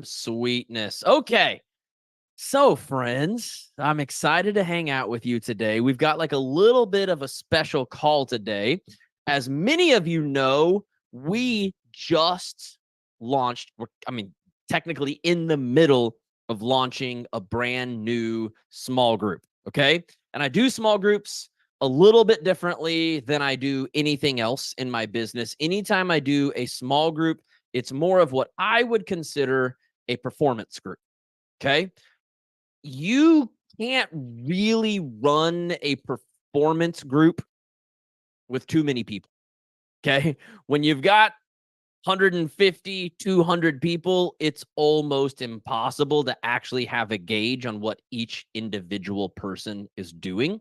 Sweetness. Okay. So, friends, I'm excited to hang out with you today. We've got like a little bit of a special call today. As many of you know, we just launched, technically in the middle of launching a brand new small group. Okay. And I do small groups a little bit differently than I do anything else in my business. Anytime I do a small group, it's more of what I would consider a performance group. Okay. You can't really run a performance group with too many people. Okay. When you've got 150, 200 people, it's almost impossible to actually have a gauge on what each individual person is doing.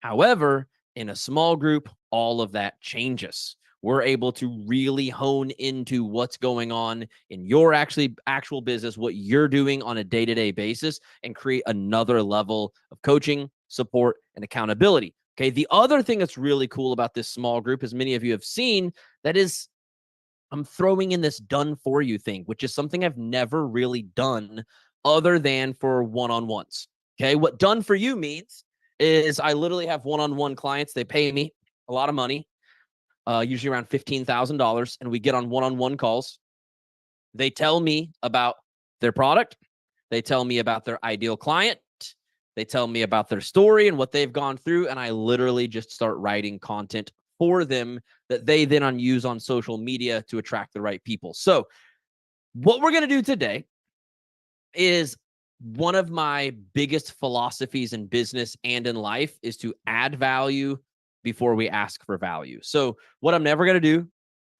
However, in a small group, all of that changes. We're able to really hone into what's going on in your actual business, what you're doing on a day-to-day basis, and create another level of coaching, support, and accountability. Okay. The other thing that's really cool about this small group, as many of you have seen, that is I'm throwing in this done for you thing, which is something I've never really done other than for one-on-ones. Okay. What done for you means is I literally have one-on-one clients. They pay me a lot of money, usually around $15,000. And we get on one-on-one calls. They tell me about their product. They tell me about their ideal client. They tell me about their story and what they've gone through. And I literally just start writing content for them that they then use on social media to attract the right people. So what we're going to do today is one of my biggest philosophies in business and in life is to add value before we ask for value. So what I'm never going to do,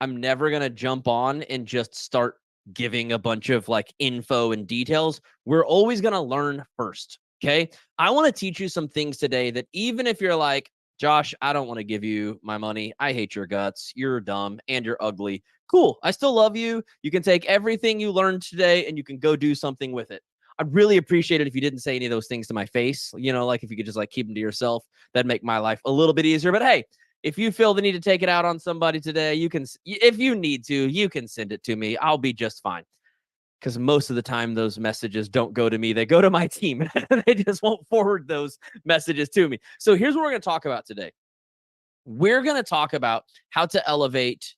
I'm never going to jump on and just start giving a bunch of like info and details. We're always going to learn first. Okay. I want to teach you some things today that even if you're like, Josh, I don't want to give you my money. I hate your guts. You're dumb and you're ugly. Cool. I still love you. You can take everything you learned today and you can go do something with it. I'd really appreciate it if you didn't say any of those things to my face. You know, like if you could just like keep them to yourself, that'd make my life a little bit easier. But hey, if you feel the need to take it out on somebody today, you can, if you need to, you can send it to me. I'll be just fine. Because most of the time, those messages don't go to me. They go to my team. They just won't forward those messages to me. So here's what we're going to talk about today. We're going to talk about how to elevate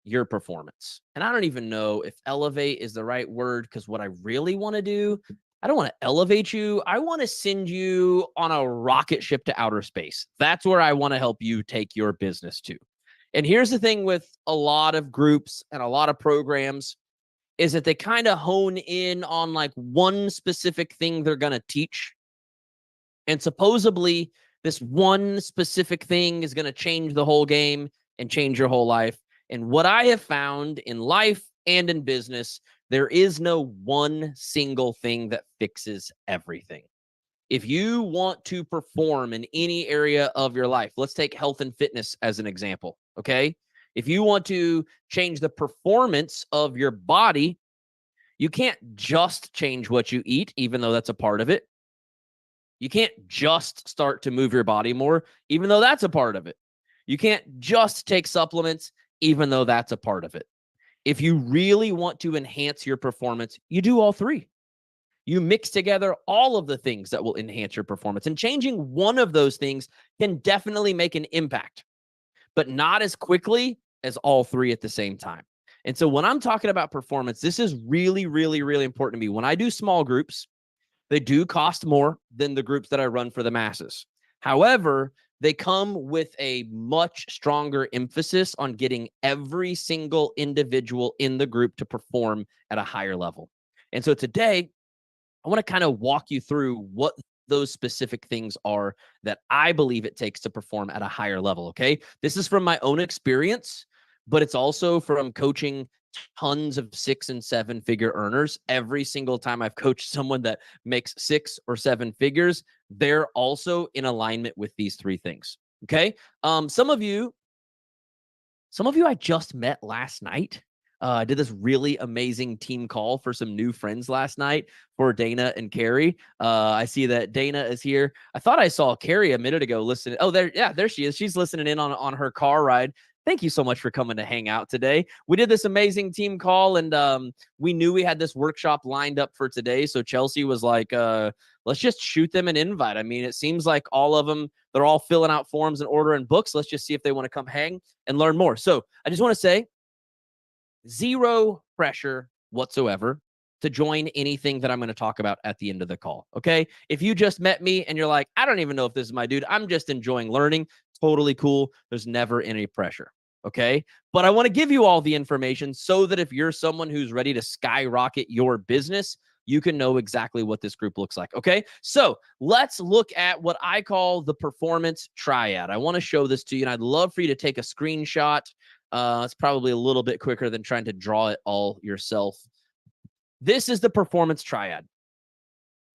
your performance. And I don't even know if elevate is the right word, because what I really want to do, I don't want to elevate you. I want to send you on a rocket ship to outer space. That's where I want to help you take your business to. And here's the thing with a lot of groups and a lot of programs is that they kind of hone in on like one specific thing they're going to teach. And supposedly this one specific thing is going to change the whole game and change your whole life. And what I have found in life and in business, there is no one single thing that fixes everything. If you want to perform in any area of your life, let's take health and fitness as an example. Okay. If you want to change the performance of your body, you can't just change what you eat, even though that's a part of it. You can't just start to move your body more, even though that's a part of it. You can't just take supplements, even though that's a part of it. If you really want to enhance your performance, you do all three. You mix together all of the things that will enhance your performance. And changing one of those things can definitely make an impact, but not as quickly as all three at the same time. And so when I'm talking about performance, this is really, really, really important to me. When I do small groups, they do cost more than the groups that I run for the masses. However, they come with a much stronger emphasis on getting every single individual in the group to perform at a higher level. And so today, I want to kind of walk you through what those specific things are that I believe it takes to perform at a higher level. Okay. This is from my own experience, but it's also from coaching tons of 6 and 7 figure earners. Every single time I've coached someone that makes 6 or 7 figures, they're also in alignment with these three things. Okay. Some of you I just met last night. I did this really amazing team call for some new friends last night for Dana and Carrie. I see that Dana is here. I thought I saw Carrie a minute ago listening. Oh, there she is. She's listening in on her car ride. Thank you so much for coming to hang out today. We did this amazing team call, and we knew we had this workshop lined up for today. So Chelsea was like, let's just shoot them an invite. I mean, it seems like all of them, they're all filling out forms and ordering books. Let's just see if they want to come hang and learn more. So I just want to say, zero pressure whatsoever to join anything that I'm going to talk about at the end of the call. Okay. If you just met me and you're like, I don't even know if this is my dude, I'm just enjoying learning. Totally cool. There's never any pressure. Okay. But I want to give you all the information so that if you're someone who's ready to skyrocket your business, you can know exactly what this group looks like. Okay. So let's look at what I call the performance triad. I want to show this to you, and I'd love for you to take a screenshot. It's probably a little bit quicker than trying to draw it all yourself. This is the performance triad: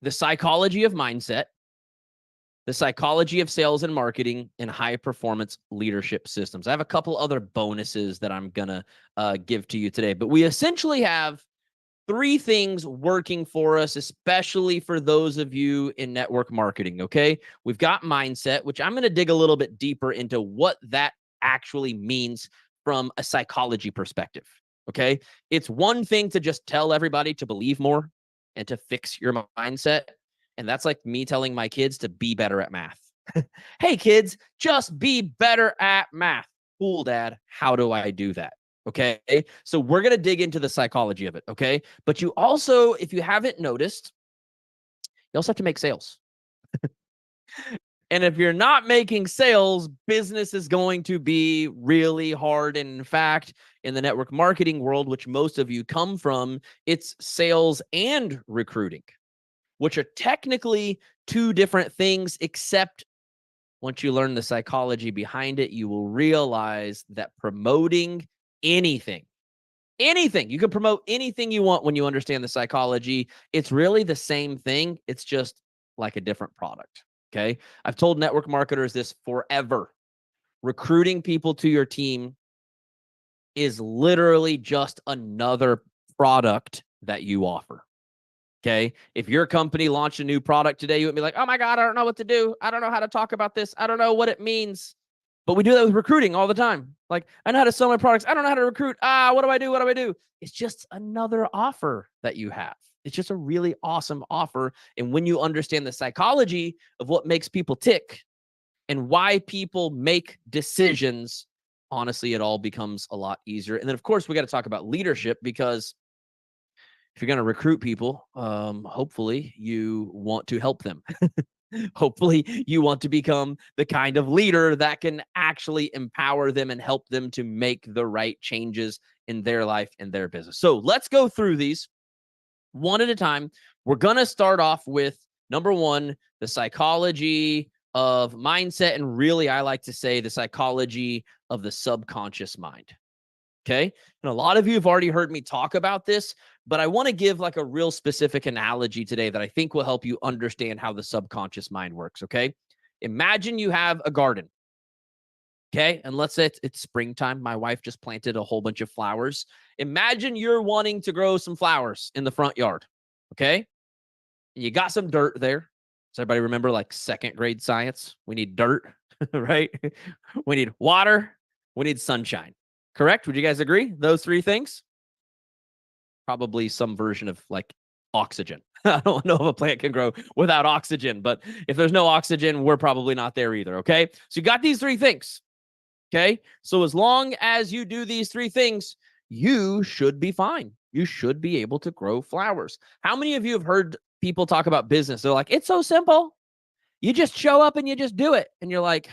the psychology of mindset, the psychology of sales and marketing, and high performance leadership systems. I have a couple other bonuses that I'm going to give to you today, but we essentially have three things working for us, especially for those of you in network marketing. Okay. We've got mindset, which I'm going to dig a little bit deeper into what that actually means from a psychology perspective. Okay. It's one thing to just tell everybody to believe more and to fix your mindset. And that's like me telling my kids to be better at math. Hey, kids, just be better at math. Cool, Dad. How do I do that? Okay. So we're going to dig into the psychology of it. Okay. But you also, if you haven't noticed, you also have to make sales. And if you're not making sales, business is going to be really hard. And in fact, in the network marketing world, which most of you come from, it's sales and recruiting, which are technically two different things, except once you learn the psychology behind it, you will realize that promoting anything, you can promote anything you want when you understand the psychology. It's really the same thing. It's just like a different product. Okay. I've told network marketers this forever. Recruiting people to your team is literally just another product that you offer. Okay. If your company launched a new product today, you would be like, oh my God, I don't know what to do. I don't know how to talk about this. I don't know what it means. But we do that with recruiting all the time. Like, I know how to sell my products. I don't know how to recruit. What do I do? What do I do? It's just another offer that you have. It's just a really awesome offer. And when you understand the psychology of what makes people tick and why people make decisions, honestly, it all becomes a lot easier. And then, of course, we got to talk about leadership, because if you're going to recruit people, hopefully you want to help them. Hopefully you want to become the kind of leader that can actually empower them and help them to make the right changes in their life and their business. So let's go through these one at a time. We're going to start off with number one, the psychology of mindset. And really, I like to say the psychology of the subconscious mind. Okay. And a lot of you have already heard me talk about this, but I want to give like a real specific analogy today that I think will help you understand how the subconscious mind works. Okay. Imagine you have a garden. Okay. And let's say it's springtime. My wife just planted a whole bunch of flowers. Imagine you're wanting to grow some flowers in the front yard. Okay. And you got some dirt there. Does everybody remember like second grade science? We need dirt, right? We need water. We need sunshine. Correct? Would you guys agree? Those three things? Probably some version of like oxygen. I don't know if a plant can grow without oxygen, but if there's no oxygen, we're probably not there either. Okay. So you got these three things. Okay. So as long as you do these three things, you should be fine. You should be able to grow flowers. How many of you have heard people talk about business? They're like, it's so simple. You just show up and you just do it. And you're like,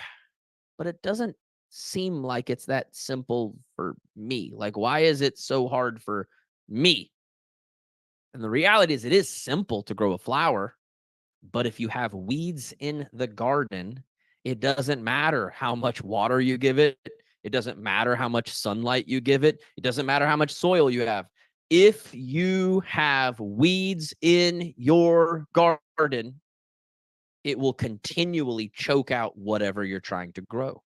but it doesn't seem like it's that simple for me. Like, why is it so hard for me? And the reality is, it is simple to grow a flower, but if you have weeds in the garden, it doesn't matter how much water you give it. It doesn't matter how much sunlight you give it. It doesn't matter how much soil you have. If you have weeds in your garden, it will continually choke out whatever you're trying to grow.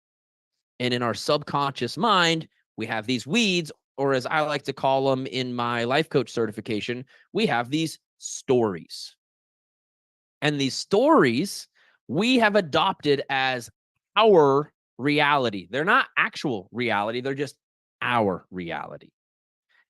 And in our subconscious mind, we have these weeds, or as I like to call them in my life coach certification, we have these stories. And these stories we have adopted as our reality. They're not actual reality. They're just our reality.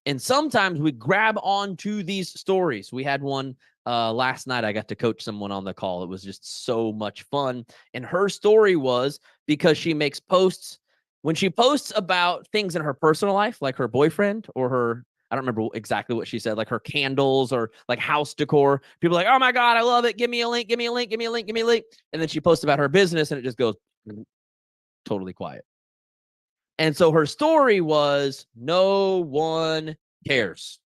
And sometimes we grab onto these stories. We had one last night. I got to coach someone on the call. It was just so much fun. And her story was because she makes posts. When she posts about things in her personal life, like her boyfriend or her, I don't remember exactly what she said, like her candles or like house decor. People are like, oh my God, I love it. Give me a link, give me a link, give me a link, give me a link. And then she posts about her business and it just goes totally quiet. And so her story was no one cares.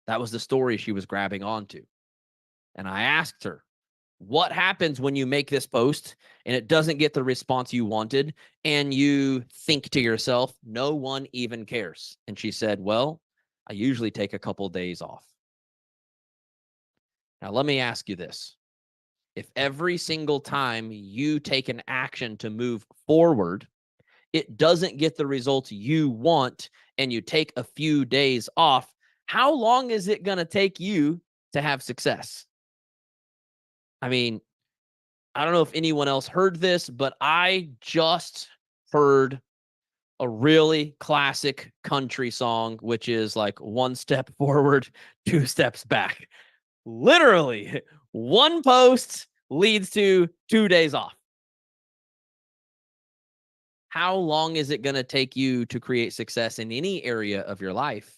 That was the story she was grabbing onto. And I asked her, what happens when you make this post and it doesn't get the response you wanted and you think to yourself, no one even cares? And she said, well, I usually take a couple days off. Now, let me ask you this. If every single time you take an action to move forward, it doesn't get the results you want and you take a few days off, how long is it going to take you to have success? I mean, I don't know if anyone else heard this, but I just heard a really classic country song, which is like one step forward, two steps back. Literally, one post leads to 2 days off. How long is it going to take you to create success in any area of your life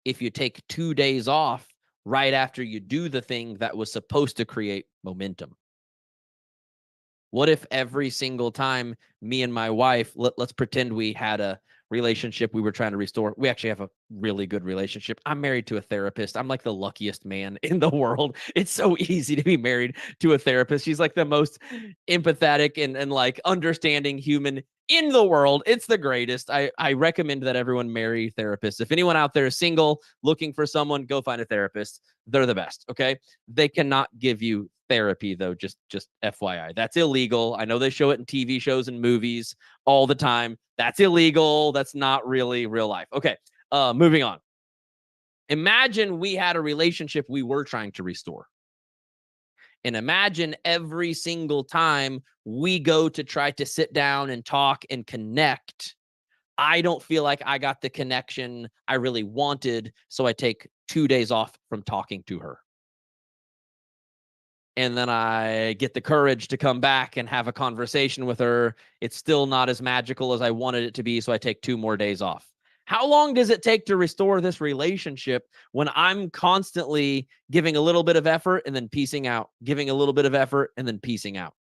if you take 2 days off right after you do the thing that was supposed to create momentum? What if every single time me and my wife, let's pretend we had a relationship we were trying to restore. We actually have a really good relationship. I'm married to a therapist. I'm like the luckiest man in the world. It's so easy to be married to a therapist. She's like the most empathetic and like understanding human in the world. It's the greatest. I recommend that everyone marry therapists. If anyone out there is single, looking for someone, go find a therapist. They're the best. Okay. They cannot give you therapy though, just FYI. That's illegal. I know they show it in TV shows and movies all the time. That's illegal. That's not really real life. Okay. Moving on. Imagine we had a relationship we were trying to restore. And imagine every single time we go to try to sit down and talk and connect, I don't feel like I got the connection I really wanted. So I take 2 days off from talking to her. And then I get the courage to come back and have a conversation with her. It's still not as magical as I wanted it to be. So I take 2 more days off. How long does it take to restore this relationship when I'm constantly giving a little bit of effort and then piecing out, giving a little bit of effort and then piecing out?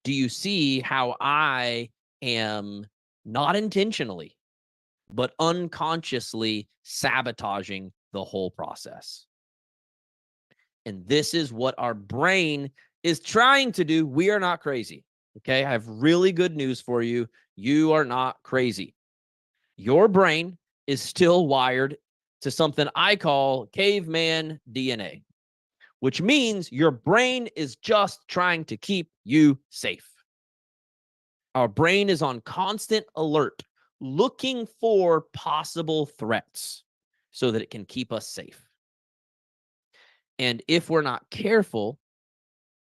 Do you see how I am not intentionally, but unconsciously sabotaging the whole process? And this is what our brain is trying to do. We are not crazy. Okay. I have really good news for you. You are not crazy. Your brain is still wired to something I call caveman DNA, which means your brain is just trying to keep you safe. Our brain is on constant alert, looking for possible threats so that it can keep us safe. And if we're not careful,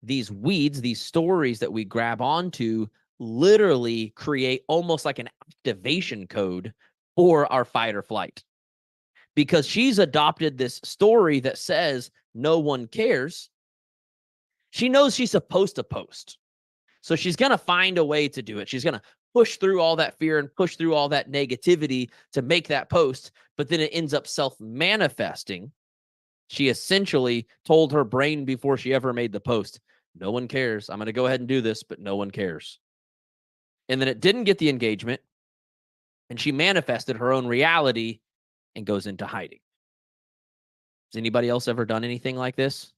these weeds, these stories that we grab onto, literally create almost like an activation code for our fight or flight. Because she's adopted this story that says no one cares. She knows she's supposed to post. So she's going to find a way to do it. She's going to push through all that fear and push through all that negativity to make that post. But then it ends up self-manifesting. She essentially told her brain before she ever made the post, no one cares. I'm going to go ahead and do this, but no one cares. And then it didn't get the engagement. And she manifested her own reality and goes into hiding. Has anybody else ever done anything like this?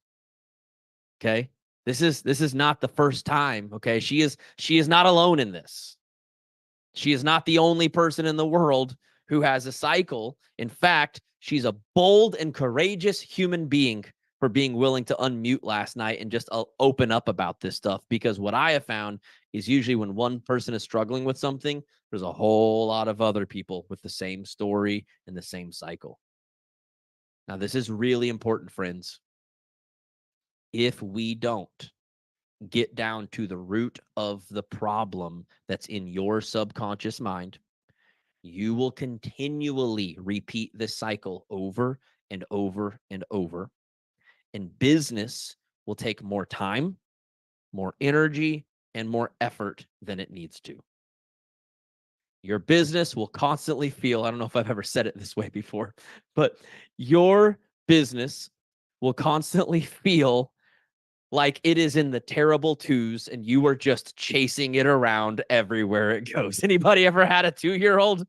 Okay. This is not the first time. Okay. She is not alone in this. She is not the only person in the world who has a cycle. In fact, she's a bold and courageous human being for being willing to unmute last night and just open up about this stuff. Because what I have found is usually when one person is struggling with something, there's a whole lot of other people with the same story and the same cycle. Now, this is really important, friends. If we don't get down to the root of the problem that's in your subconscious mind, you will continually repeat this cycle over and over and over. And business will take more time, more energy, and more effort than it needs to. Your business will constantly feel, I don't know if I've ever said it this way before, but your business will constantly feel like it is in the terrible twos and you are just chasing it around everywhere it goes. Anybody ever had a 2-year-old?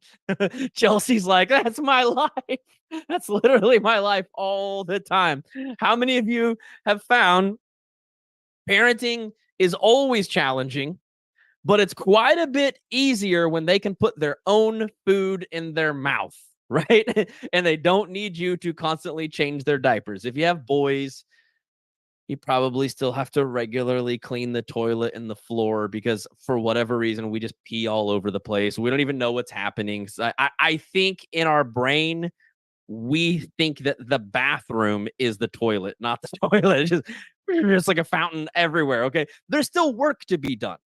Chelsea's like, that's my life. That's literally my life all the time. How many of you have found parenting is always challenging, but it's quite a bit easier when they can put their own food in their mouth, right? And they don't need you to constantly change their diapers. If you have boys, you probably still have to regularly clean the toilet and the floor because for whatever reason, we just pee all over the place. We don't even know what's happening. So I think in our brain, we think that the bathroom is the toilet, not the toilet. It's just like a fountain everywhere. Okay. There's still work to be done.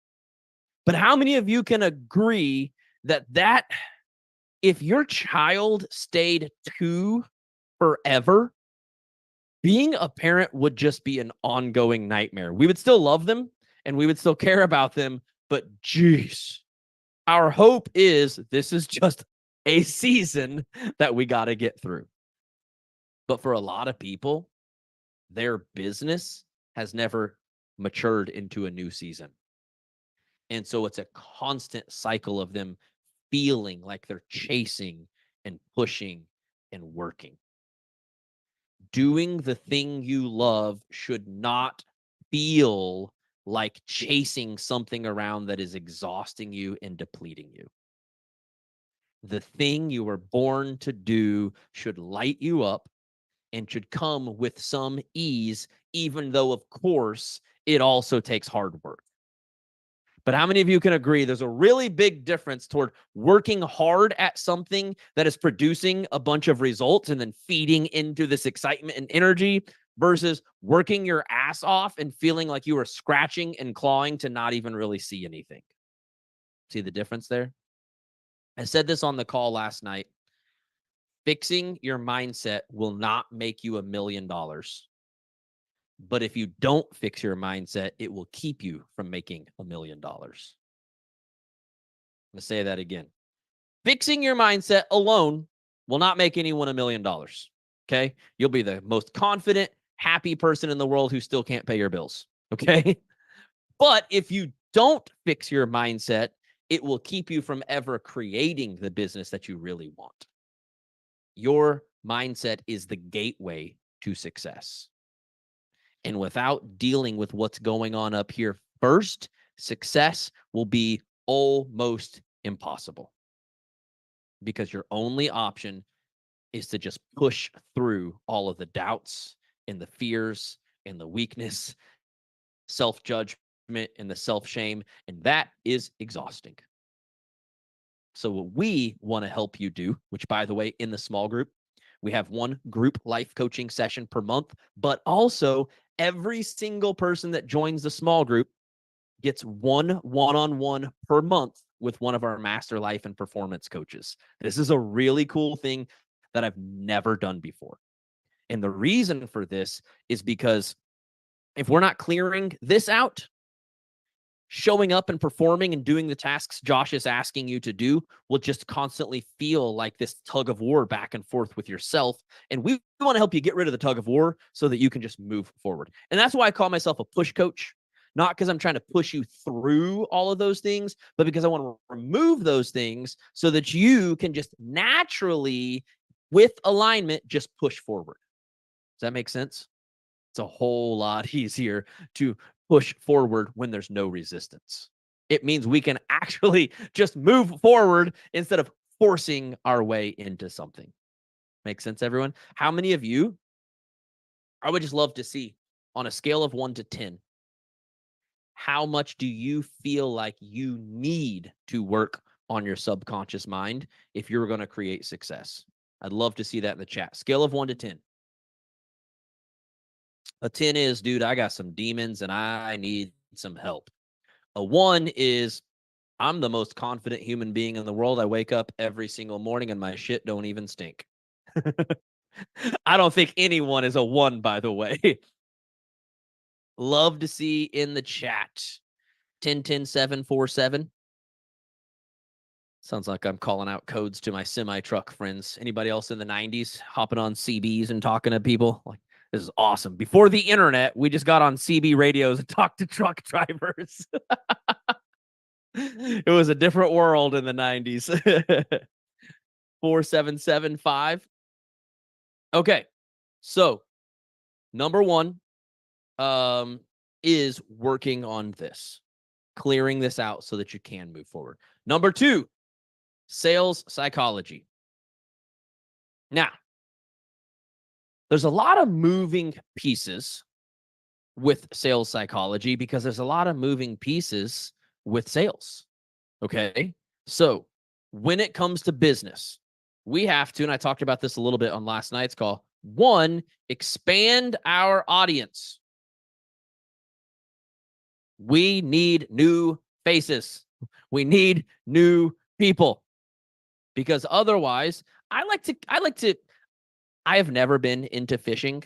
But how many of you can agree that if your child stayed 2 forever, being a parent would just be an ongoing nightmare? We would still love them and we would still care about them, but geez, our hope is this is just a season that we got to get through. But for a lot of people, their business has never matured into a new season. And so it's a constant cycle of them feeling like they're chasing and pushing and working. Doing the thing you love should not feel like chasing something around that is exhausting you and depleting you. The thing you were born to do should light you up and should come with some ease, even though, of course, it also takes hard work. But how many of you can agree there's a really big difference toward working hard at something that is producing a bunch of results and then feeding into this excitement and energy versus working your ass off and feeling like you are scratching and clawing to not even really see anything? See the difference there? I said this on the call last night. Fixing your mindset will not make you $1 million. But if you don't fix your mindset, it will keep you from making $1 million. I'm going to say that again. Fixing your mindset alone will not make anyone $1 million. Okay. You'll be the most confident, happy person in the world who still can't pay your bills. Okay. But if you don't fix your mindset, it will keep you from ever creating the business that you really want. Your mindset is the gateway to success. And without dealing with what's going on up here first, success will be almost impossible because your only option is to just push through all of the doubts and the fears and the weakness, self-judgment and the self-shame. And that is exhausting. So what we want to help you do, which by the way, in the small group, we have one group life coaching session per month, but also every single person that joins the small group gets one-on-one per month with one of our master life and performance coaches. This is a really cool thing that I've never done before. And the reason for this is because if we're not clearing this out, showing up and performing and doing the tasks Josh is asking you to do will just constantly feel like this tug of war back and forth with yourself. And we want to help you get rid of the tug of war so that you can just move forward. And that's why I call myself a push coach, not because I'm trying to push you through all of those things, but because I want to remove those things so that you can just naturally, with alignment, just push forward. Does that make sense? It's a whole lot easier to push forward when there's no resistance. It means we can actually just move forward instead of forcing our way into something. Make sense, everyone? How many of you, I would just love to see on a scale of 1 to 10, how much do you feel like you need to work on your subconscious mind if you're going to create success? I'd love to see that in the chat. Scale of 1 to 10. A 10 is, dude, I got some demons and I need some help. A 1 is I'm the most confident human being in the world. I wake up every single morning and my shit don't even stink. I don't think anyone is a 1, by the way. Love to see in the chat 1010-747. Sounds like I'm calling out codes to my semi-truck friends. Anybody else in the 90s hopping on CBs and talking to people? Like, this is awesome. Before the internet, we just got on CB radios and talked to truck drivers. It was a different world in the 90s. 4775. Okay. So, number 1 is working on this, clearing this out so that you can move forward. Number 2, sales psychology. Now, there's a lot of moving pieces with sales psychology because there's a lot of moving pieces with sales. Okay. So when it comes to business, we have to, and I talked about this a little bit on last night's call, 1, expand our audience. We need new faces. We need new people because otherwise I have never been into fishing.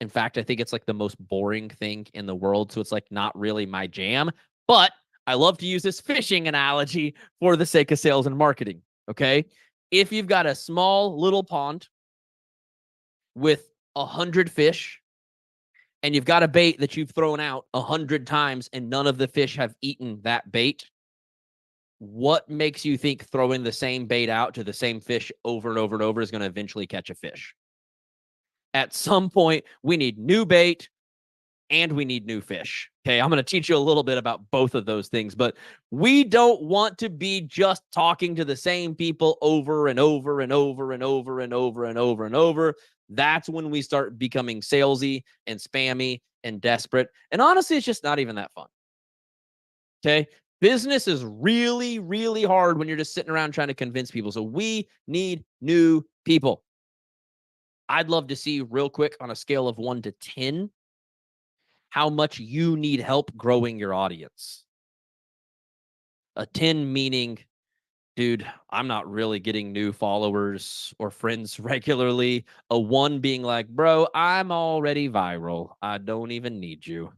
In fact, I think it's like the most boring thing in the world. So it's like not really my jam, but I love to use this fishing analogy for the sake of sales and marketing. Okay. If you've got a small little pond with 100 fish and you've got a bait that you've thrown out 100 times and none of the fish have eaten that bait, what makes you think throwing the same bait out to the same fish over and over and over is going to eventually catch a fish? At some point, we need new bait and we need new fish. Okay, I'm going to teach you a little bit about both of those things, but we don't want to be just talking to the same people over and over and over and over and over and over and over. That's when we start becoming salesy and spammy and desperate. And honestly, it's just not even that fun. Okay, business is really, really hard when you're just sitting around trying to convince people. So we need new people. I'd love to see real quick on a scale of 1 to 10, how much you need help growing your audience. A 10 meaning, dude, I'm not really getting new followers or friends regularly. A 1 being like, bro, I'm already viral. I don't even need you.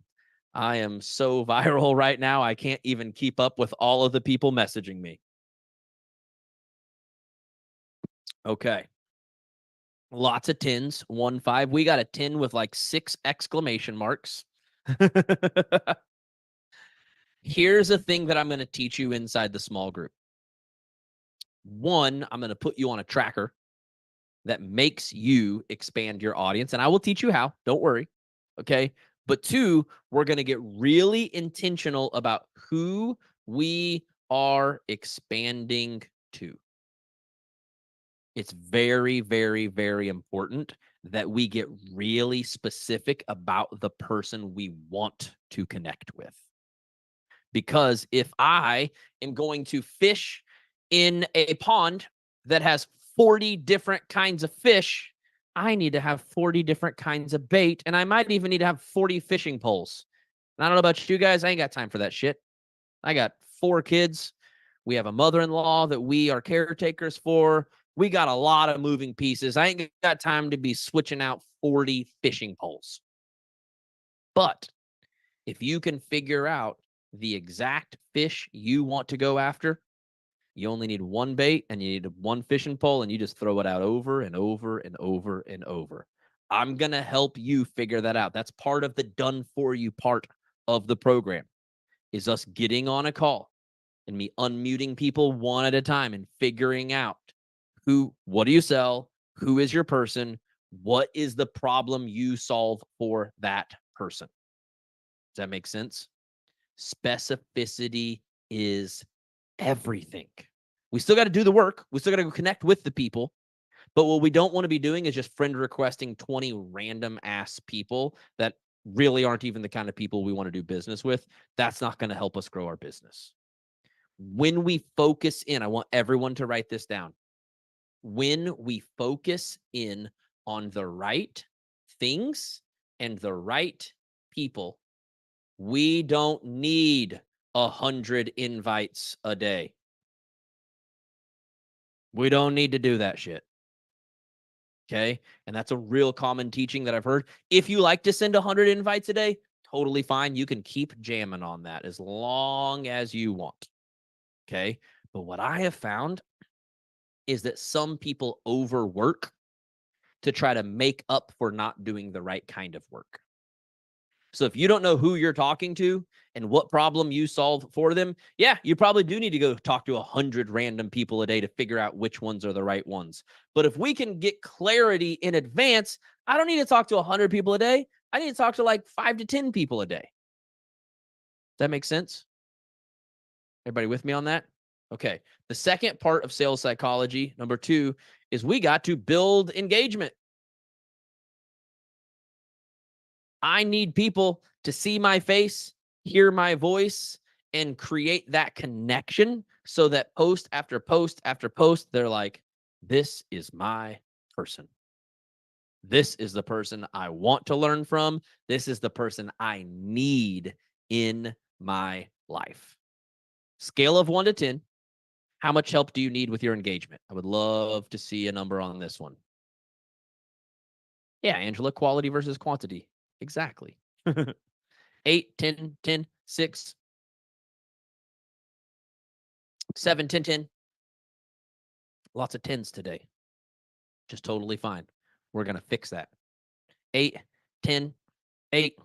I am so viral right now. I can't even keep up with all of the people messaging me. Okay. Lots of 10s, 1, 5. We got a 10 with like 6 exclamation marks. Here's a thing that I'm going to teach you inside the small group. 1, I'm going to put you on a tracker that makes you expand your audience, and I will teach you how. Don't worry. Okay. But 2, we're going to get really intentional about who we are expanding to. It's very, very, very important that we get really specific about the person we want to connect with. Because if I am going to fish in a pond that has 40 different kinds of fish, I need to have 40 different kinds of bait, and I might even need to have 40 fishing poles. And I don't know about you guys, I ain't got time for that shit. I got 4 kids. We have a mother-in-law that we are caretakers for. We got a lot of moving pieces. I ain't got time to be switching out 40 fishing poles. But if you can figure out the exact fish you want to go after, you only need 1 bait and you need 1 fishing pole, and you just throw it out over and over and over and over. I'm going to help you figure that out. That's part of the done for you part of the program, is us getting on a call and me unmuting people one at a time and figuring out what do you sell? Who is your person? What is the problem you solve for that person? Does that make sense? Specificity is everything. We still got to do the work. We still got to go connect with the people. But what we don't want to be doing is just friend requesting 20 random ass people that really aren't even the kind of people we want to do business with. That's not going to help us grow our business. When we focus in, I want everyone to write this down. When we focus in on the right things and the right people, We don't need 100 invites a day. We don't need to do that shit. Okay. And that's a real common teaching that I've heard. If you like to send 100 invites a day, totally fine. You can keep jamming on that as long as you want. Okay. But what I have found is that some people overwork to try to make up for not doing the right kind of work. So if you don't know who you're talking to and what problem you solve for them, yeah, you probably do need to go talk to 100 random people a day to figure out which ones are the right ones. But if we can get clarity in advance, I don't need to talk to 100 people a day. I need to talk to like 5 to 10 people a day. Does that make sense? Everybody with me on that? Okay. The second part of sales psychology, number 2, is we got to build engagement. I need people to see my face, hear my voice, and create that connection so that post after post after post, they're like, this is my person. This is the person I want to learn from. This is the person I need in my life. Scale of 1 to 10. How much help do you need with your engagement? I would love to see a number on this one. Yeah, Angela, quality versus quantity. Exactly. 8, 10, 10, 6, 7, 10, 10. Lots of 10s today. Just totally fine. We're going to fix that. 8, 10, 8. Do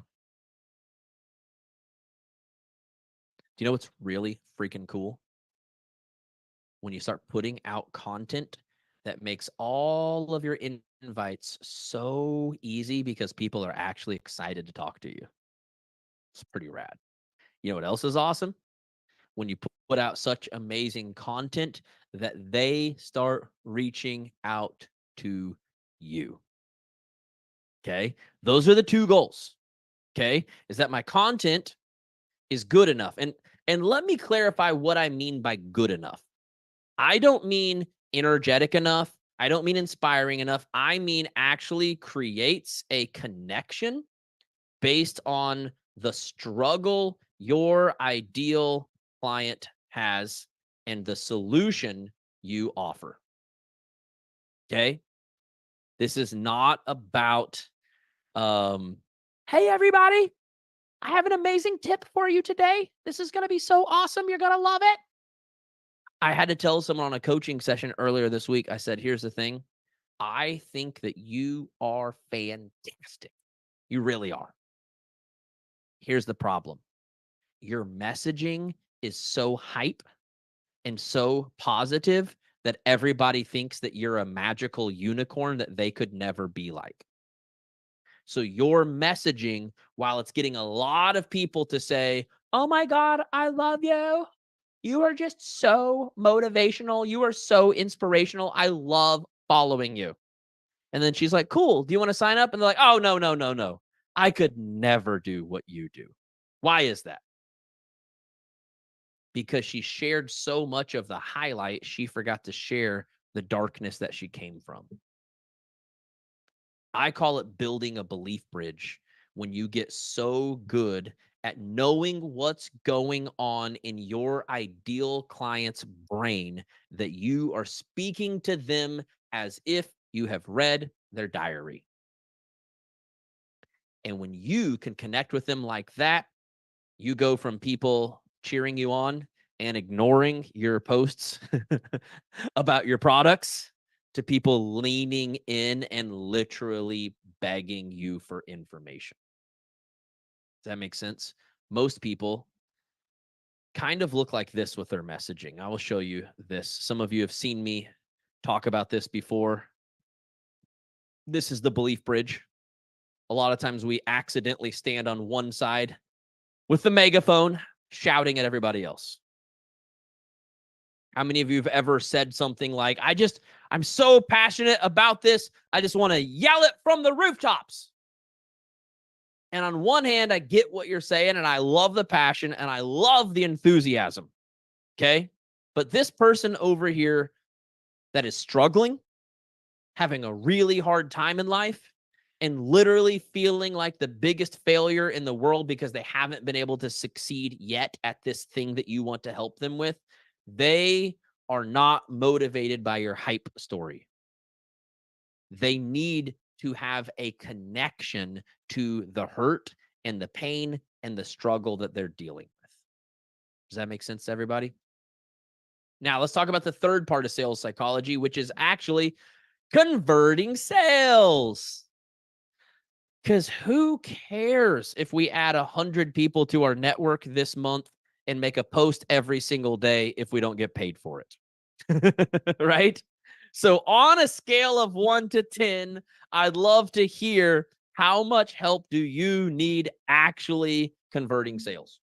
you know what's really freaking cool? When you start putting out content that makes all of your invites so easy because people are actually excited to talk to you. It's pretty rad. You know what else is awesome? When you put out such amazing content that they start reaching out to you. Okay. Those are the 2 goals. Okay. Is that my content is good enough. And let me clarify what I mean by good enough. I don't mean energetic enough. I don't mean inspiring enough. I mean actually creates a connection based on the struggle your ideal client has and the solution you offer. Okay. This is not about, hey, everybody, I have an amazing tip for you today. This is going to be so awesome. You're going to love it. I had to tell someone on a coaching session earlier this week, I said, here's the thing. I think that you are fantastic. You really are. Here's the problem. Your messaging is so hype and so positive that everybody thinks that you're a magical unicorn that they could never be like. So your messaging, while it's getting a lot of people to say, oh my God, I love you. You are just so motivational. You are so inspirational. I love following you. And then she's like, cool. Do you want to sign up? And they're like, oh, no, no, no, no. I could never do what you do. Why is that? Because she shared so much of the highlight, she forgot to share the darkness that she came from. I call it building a belief bridge when you get so good at knowing what's going on in your ideal client's brain that you are speaking to them as if you have read their diary. And when you can connect with them like that, you go from people cheering you on and ignoring your posts about your products to people leaning in and literally begging you for information. Does that make sense? Most people kind of look like this with their messaging. I will show you this. Some of you have seen me talk about this before. This is the belief bridge. A lot of times we accidentally stand on one side with the megaphone shouting at everybody else. How many of you have ever said something like, I'm so passionate about this. I just want to yell it from the rooftops. And on one hand, I get what you're saying, and I love the passion, and I love the enthusiasm. Okay. But this person over here that is struggling, having a really hard time in life, and literally feeling like the biggest failure in the world because they haven't been able to succeed yet at this thing that you want to help them with, they are not motivated by your hype story. They need to have a connection to the hurt and the pain and the struggle that they're dealing with. Does that make sense to everybody? Now, let's talk about the third part of sales psychology, which is actually converting sales. Because who cares if we add 100 people to our network this month and make a post every single day if we don't get paid for it? Right? So on a scale of 1 to 10, I'd love to hear how much help do you need actually converting sales?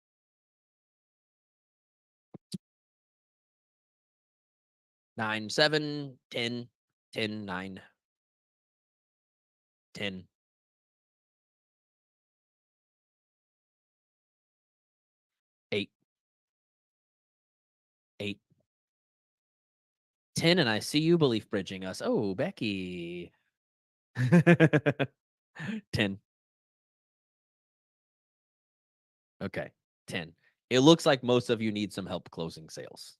9, 7, 10, 10, 9, 10, 8, 8, 10, and I see you belief bridging us. Oh, Becky. 10. Okay, 10. It looks like most of you need some help closing sales.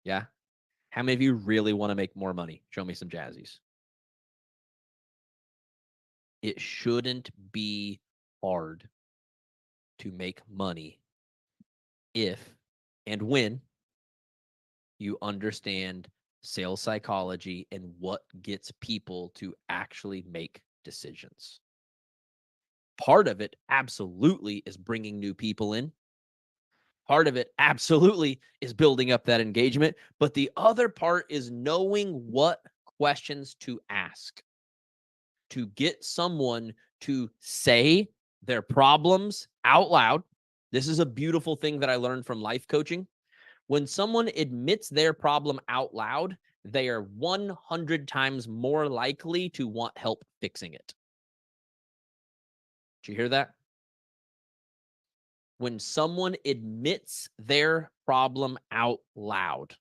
Yeah? How many of you really want to make more money? Show me some jazzies. It shouldn't be hard to make money if and when you understand sales psychology and what gets people to actually make decisions. Part of it absolutely is bringing new people in. Part of it absolutely is building up that engagement. But the other part is knowing what questions to ask to get someone to say their problems out loud. This is a beautiful thing that I learned from life coaching. When someone admits their problem out loud, they are 100 times more likely to want help fixing it. Did you hear that? When someone admits their problem out loud,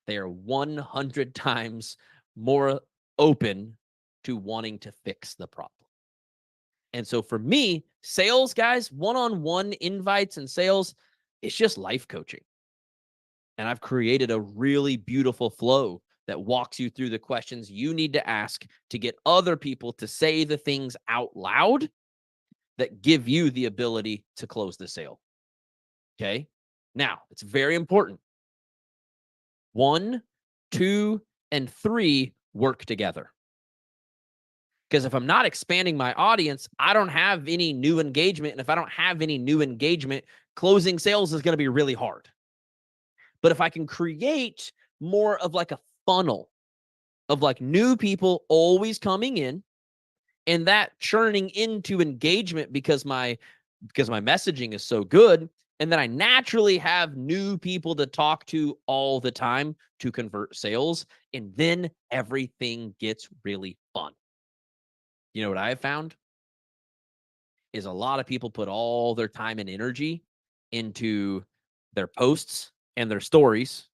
they are 100 times more open to wanting to fix the problem. And so for me, sales guys, one-on-one invites and sales, it's just life coaching. And I've created a really beautiful flow that walks you through the questions you need to ask to get other people to say the things out loud that give you the ability to close the sale. Okay. Now, it's very important. 1, 2, and 3 work together. Because if I'm not expanding my audience, I don't have any new engagement. And if I don't have any new engagement, closing sales is going to be really hard. But if I can create more of like a funnel of like new people always coming in and that churning into engagement because my messaging is so good, and then I naturally have new people to talk to all the time to convert sales, and then everything gets really fun. You know what I have found is a lot of people put all their time and energy into their posts and their stories,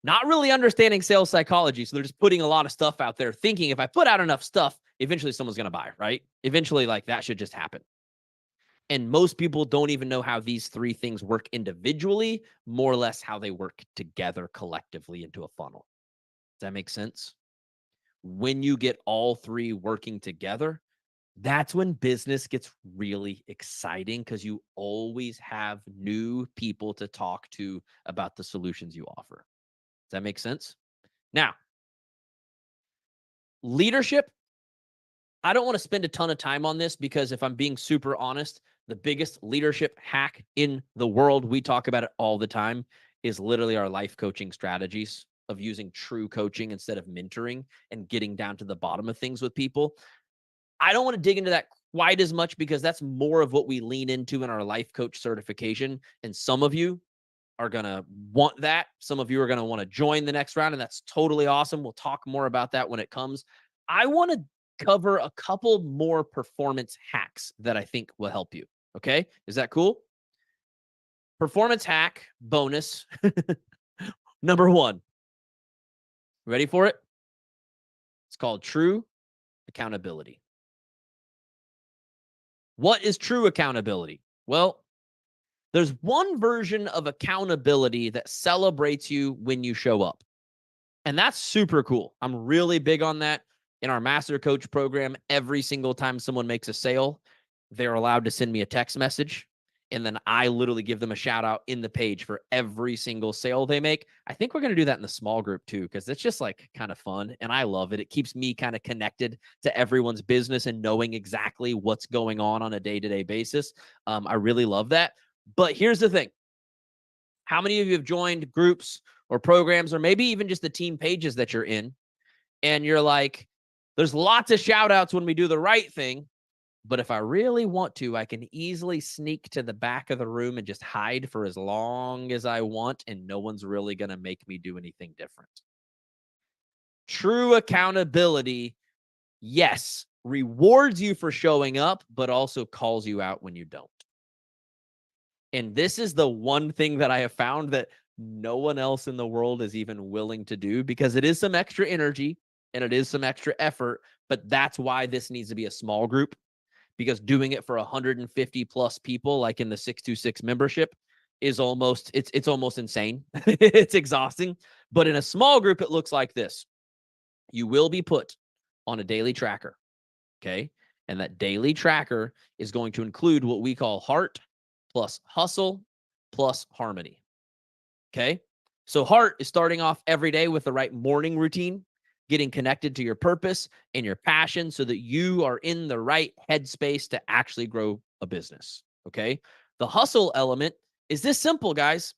not really understanding sales psychology. So they're just putting a lot of stuff out there thinking if I put out enough stuff, eventually someone's going to buy, right? Eventually, like that should just happen. And most people don't even know how these 3 things work individually, more or less how they work together collectively into a funnel. Does that make sense? When you get all 3 working together, that's when business gets really exciting because you always have new people to talk to about the solutions you offer. Does that make sense? Now, leadership, I don't want to spend a ton of time on this because if I'm being super honest, the biggest leadership hack in the world, we talk about it all the time, is literally our life coaching strategies of using true coaching instead of mentoring and getting down to the bottom of things with people. I don't want to dig into that quite as much because that's more of what we lean into in our life coach certification. And some of you are going to want that. Some of you are going to want to join the next round, and that's totally awesome. We'll talk more about that when it comes. I want to cover a couple more performance hacks that I think will help you. Okay. Is that cool? Performance hack bonus. Number 1. Ready for it? It's called true accountability. What is true accountability? Well, there's one version of accountability that celebrates you when you show up. And that's super cool. I'm really big on that. In our master coach program, every single time someone makes a sale, they're allowed to send me a text message. And then I literally give them a shout out in the page for every single sale they make. I think we're going to do that in the small group too, because it's just like kind of fun. And I love it. It keeps me kind of connected to everyone's business and knowing exactly what's going on a day-to-day basis. I really love that. But here's the thing. How many of you have joined groups or programs, or maybe even just the team pages that you're in, and you're like, there's lots of shout outs when we do the right thing, but if I really want to, I can easily sneak to the back of the room and just hide for as long as I want, and no one's really going to make me do anything different. True accountability, yes, rewards you for showing up, but also calls you out when you don't. And this is the one thing that I have found that no one else in the world is even willing to do, because it is some extra energy and it is some extra effort, but that's why this needs to be a small group, because doing it for 150 plus people, like in the 626 membership, is almost, it's almost insane. It's exhausting. But in a small group, it looks like this. You will be put on a daily tracker. Okay. And that daily tracker is going to include what we call heart plus hustle plus harmony. Okay. So heart is starting off every day with the right morning routine, getting connected to your purpose and your passion so that you are in the right headspace to actually grow a business. Okay. The hustle element is this simple, guys.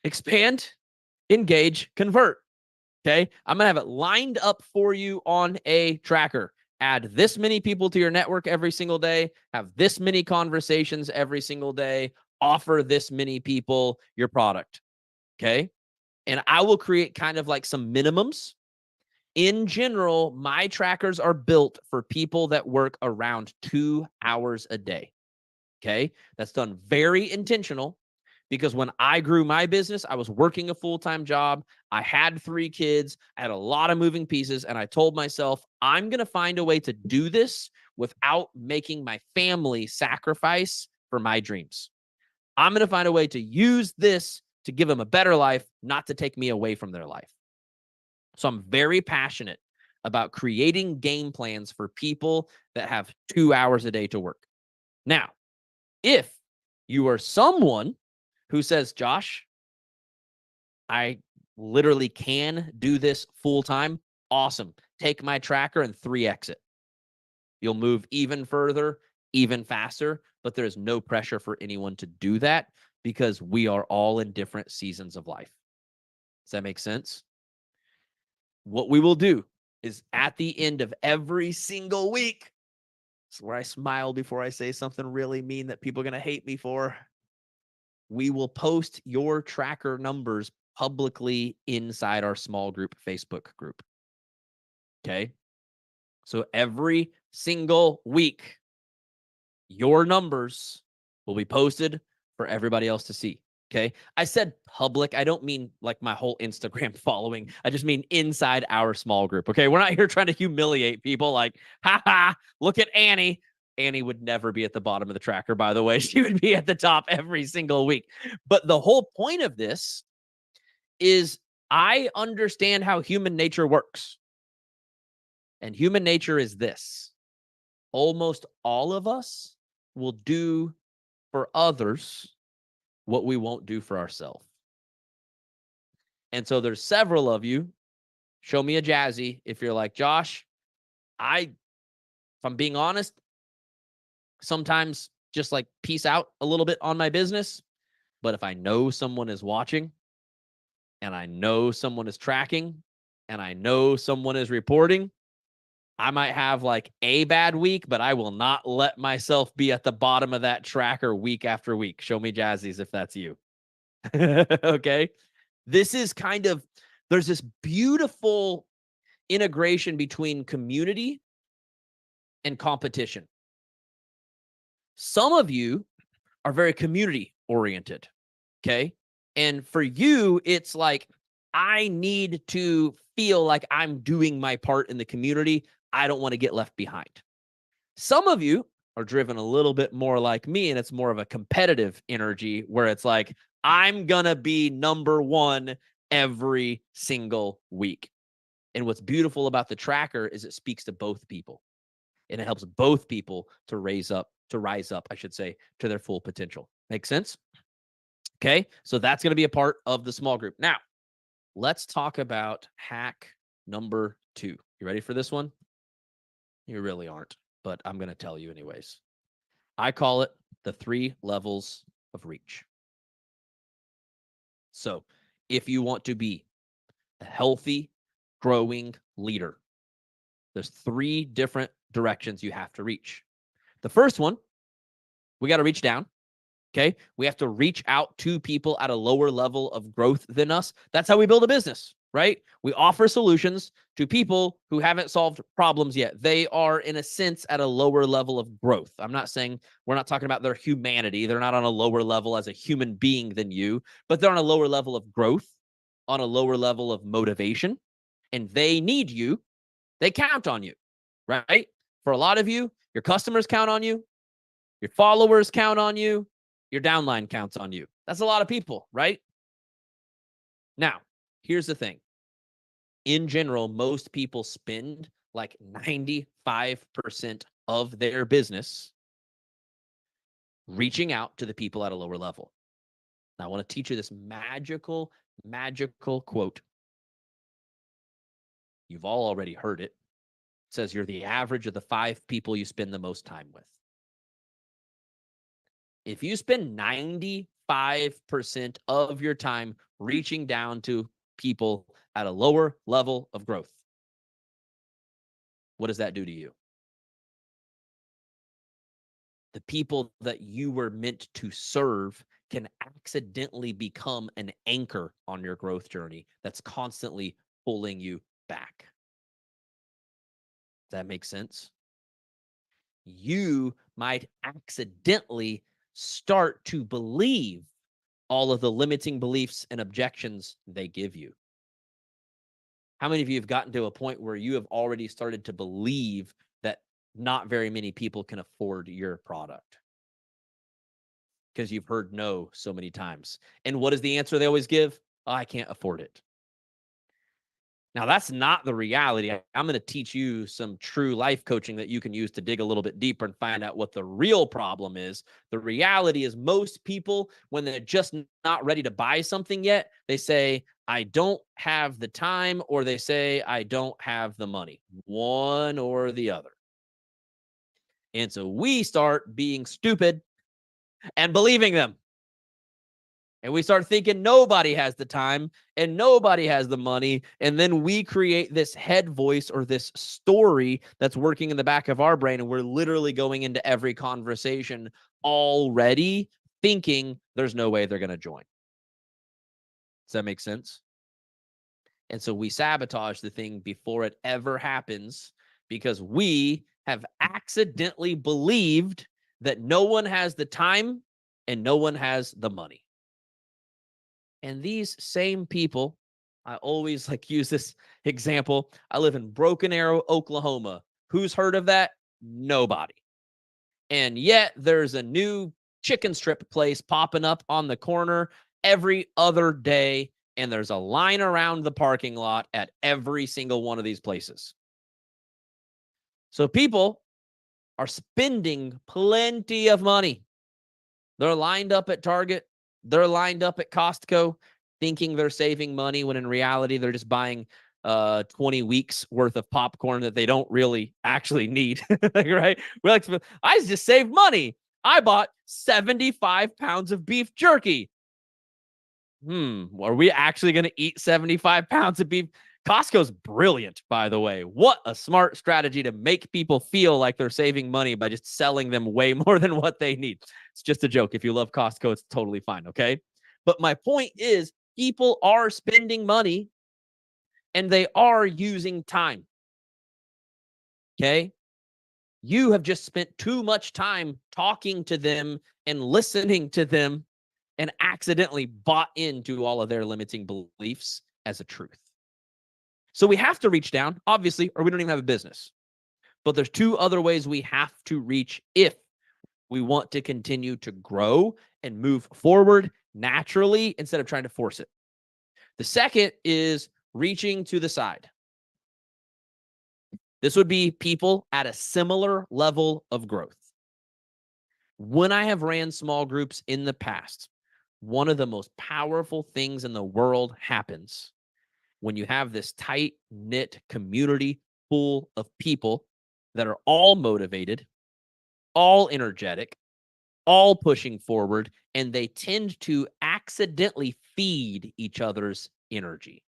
Expand, engage, convert. Okay. I'm going to have it lined up for you on a tracker. Add this many people to your network every single day, have this many conversations every single day, offer this many people your product. Okay. And I will create kind of like some minimums. In general, my trackers are built for people that work around 2 hours a day. Okay. That's done very intentional, because when I grew my business, I was working a full-time job. I had 3 kids. I had a lot of moving pieces. And I told myself, I'm going to find a way to do this without making my family sacrifice for my dreams. I'm going to find a way to use this to give them a better life, not to take me away from their life. So I'm very passionate about creating game plans for people that have 2 hours a day to work. Now, if you are someone who says, Josh, I literally can do this full time, awesome. Take my tracker and 3x it. You'll move even further, even faster, but there's no pressure for anyone to do that, because we are all in different seasons of life. Does that make sense? What we will do is at the end of every single week, it's where I smile before I say something really mean that people are going to hate me for. We will post your tracker numbers publicly inside our small group Facebook group. Okay. So every single week, your numbers will be posted for everybody else to see. Okay. I said public. I don't mean like my whole Instagram following. I just mean inside our small group. Okay. We're not here trying to humiliate people like, ha, look at Annie. Annie would never be at the bottom of the tracker, by the way. She would be at the top every single week. But the whole point of this is I understand how human nature works. And human nature is this. Almost all of us will do for others what we won't do for ourselves. And so there's several of you. Show me a jazzy if you're like, Josh, if I'm being honest, sometimes just like peace out a little bit on my business. But if I know someone is watching, and I know someone is tracking, and I know someone is reporting, I might have like a bad week, but I will not let myself be at the bottom of that tracker week after week. Show me jazzies if that's you. Okay. This is kind of, there's this beautiful integration between community and competition. Some of you are very community oriented. Okay. And for you, it's like, I need to feel like I'm doing my part in the community. I don't want to get left behind. Some of you are driven a little bit more like me, and it's more of a competitive energy where it's like, I'm going to be number one every single week. And what's beautiful about the tracker is it speaks to both people, and it helps both people to rise up, I should say, to their full potential. Make sense? Okay. So that's going to be a part of the small group. Now, let's talk about hack number 2. You ready for this one? You really aren't, but I'm going to tell you anyways. I call it the 3 levels of reach. So if you want to be a healthy, growing leader, there's 3 different directions you have to reach. The first one, we got to reach down. Okay. We have to reach out to people at a lower level of growth than us. That's how we build a business, right? We offer solutions to people who haven't solved problems yet. They are, in a sense, at a lower level of growth. I'm not saying, we're not talking about their humanity. They're not on a lower level as a human being than you, but they're on a lower level of growth, on a lower level of motivation, and they need you. They count on you, right? For a lot of you, your customers count on you. Your followers count on you. Your downline counts on you. That's a lot of people, right? Now, here's the thing. In general, most people spend like 95% of their business reaching out to the people at a lower level. Now, I want to teach you this magical quote. You've all already heard it. It says you're the average of the 5 people you spend the most time with. If you spend 95% of your time reaching down to people at a lower level of growth, what does that do to you? The people that you were meant to serve can accidentally become an anchor on your growth journey that's constantly pulling you back. Does that make sense? You might accidentally start to believe all of the limiting beliefs and objections they give you. How many of you have gotten to a point where you have already started to believe that not very many people can afford your product? Because you've heard no so many times. And what is the answer they always give? Oh, I can't afford it. Now, that's not the reality. I'm going to teach you some true life coaching that you can use to dig a little bit deeper and find out what the real problem is. The reality is most people, when they're just not ready to buy something yet, they say, I don't have the time, or they say, I don't have the money, one or the other. And so we start being stupid and believing them. And we start thinking nobody has the time and nobody has the money. And then we create this head voice or this story that's working in the back of our brain. And we're literally going into every conversation already thinking there's no way they're going to join. Does that make sense? And so we sabotage the thing before it ever happens because we have accidentally believed that no one has the time and no one has the money. And these same people, I always use this example. I live in Broken Arrow, Oklahoma. Who's heard of that? Nobody. And yet there's a new chicken strip place popping up on the corner every other day. And there's a line around the parking lot at every single one of these places. So people are spending plenty of money. They're lined up at Target. They're lined up at Costco thinking they're saving money when in reality they're just buying 20 weeks worth of popcorn that they don't really actually need. Right? I just saved money. I bought 75 pounds of beef jerky. Are we actually going to eat 75 pounds of beef? Costco's brilliant, by the way. What a smart strategy to make people feel like they're saving money by just selling them way more than what they need. It's just a joke. If you love Costco, it's totally fine, okay? But my point is, people are spending money and they are using time, okay? You have just spent too much time talking to them and listening to them and accidentally bought into all of their limiting beliefs as a truth. So we have to reach down, obviously, or we don't even have a business. But there's two other ways we have to reach if we want to continue to grow and move forward naturally instead of trying to force it. The second is reaching to the side. This would be people at a similar level of growth. When I have ran small groups in the past, one of the most powerful things in the world happens when you have this tight knit community full of people that are all motivated, all energetic, all pushing forward, and they tend to accidentally feed each other's energy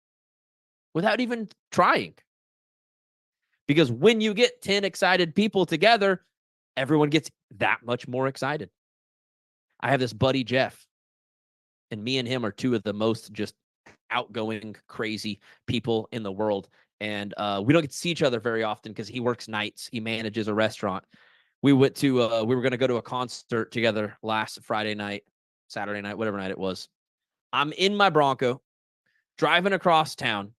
without even trying. Because when you get 10 excited people together, everyone gets that much more excited. I have this buddy, Jeff, and me and him are two of the most just outgoing, crazy people in the world. And we don't get to see each other very often because he works nights. He manages a restaurant. We were going to go to a concert together last Friday night, Saturday night, whatever night it was. I'm in my Bronco, driving across town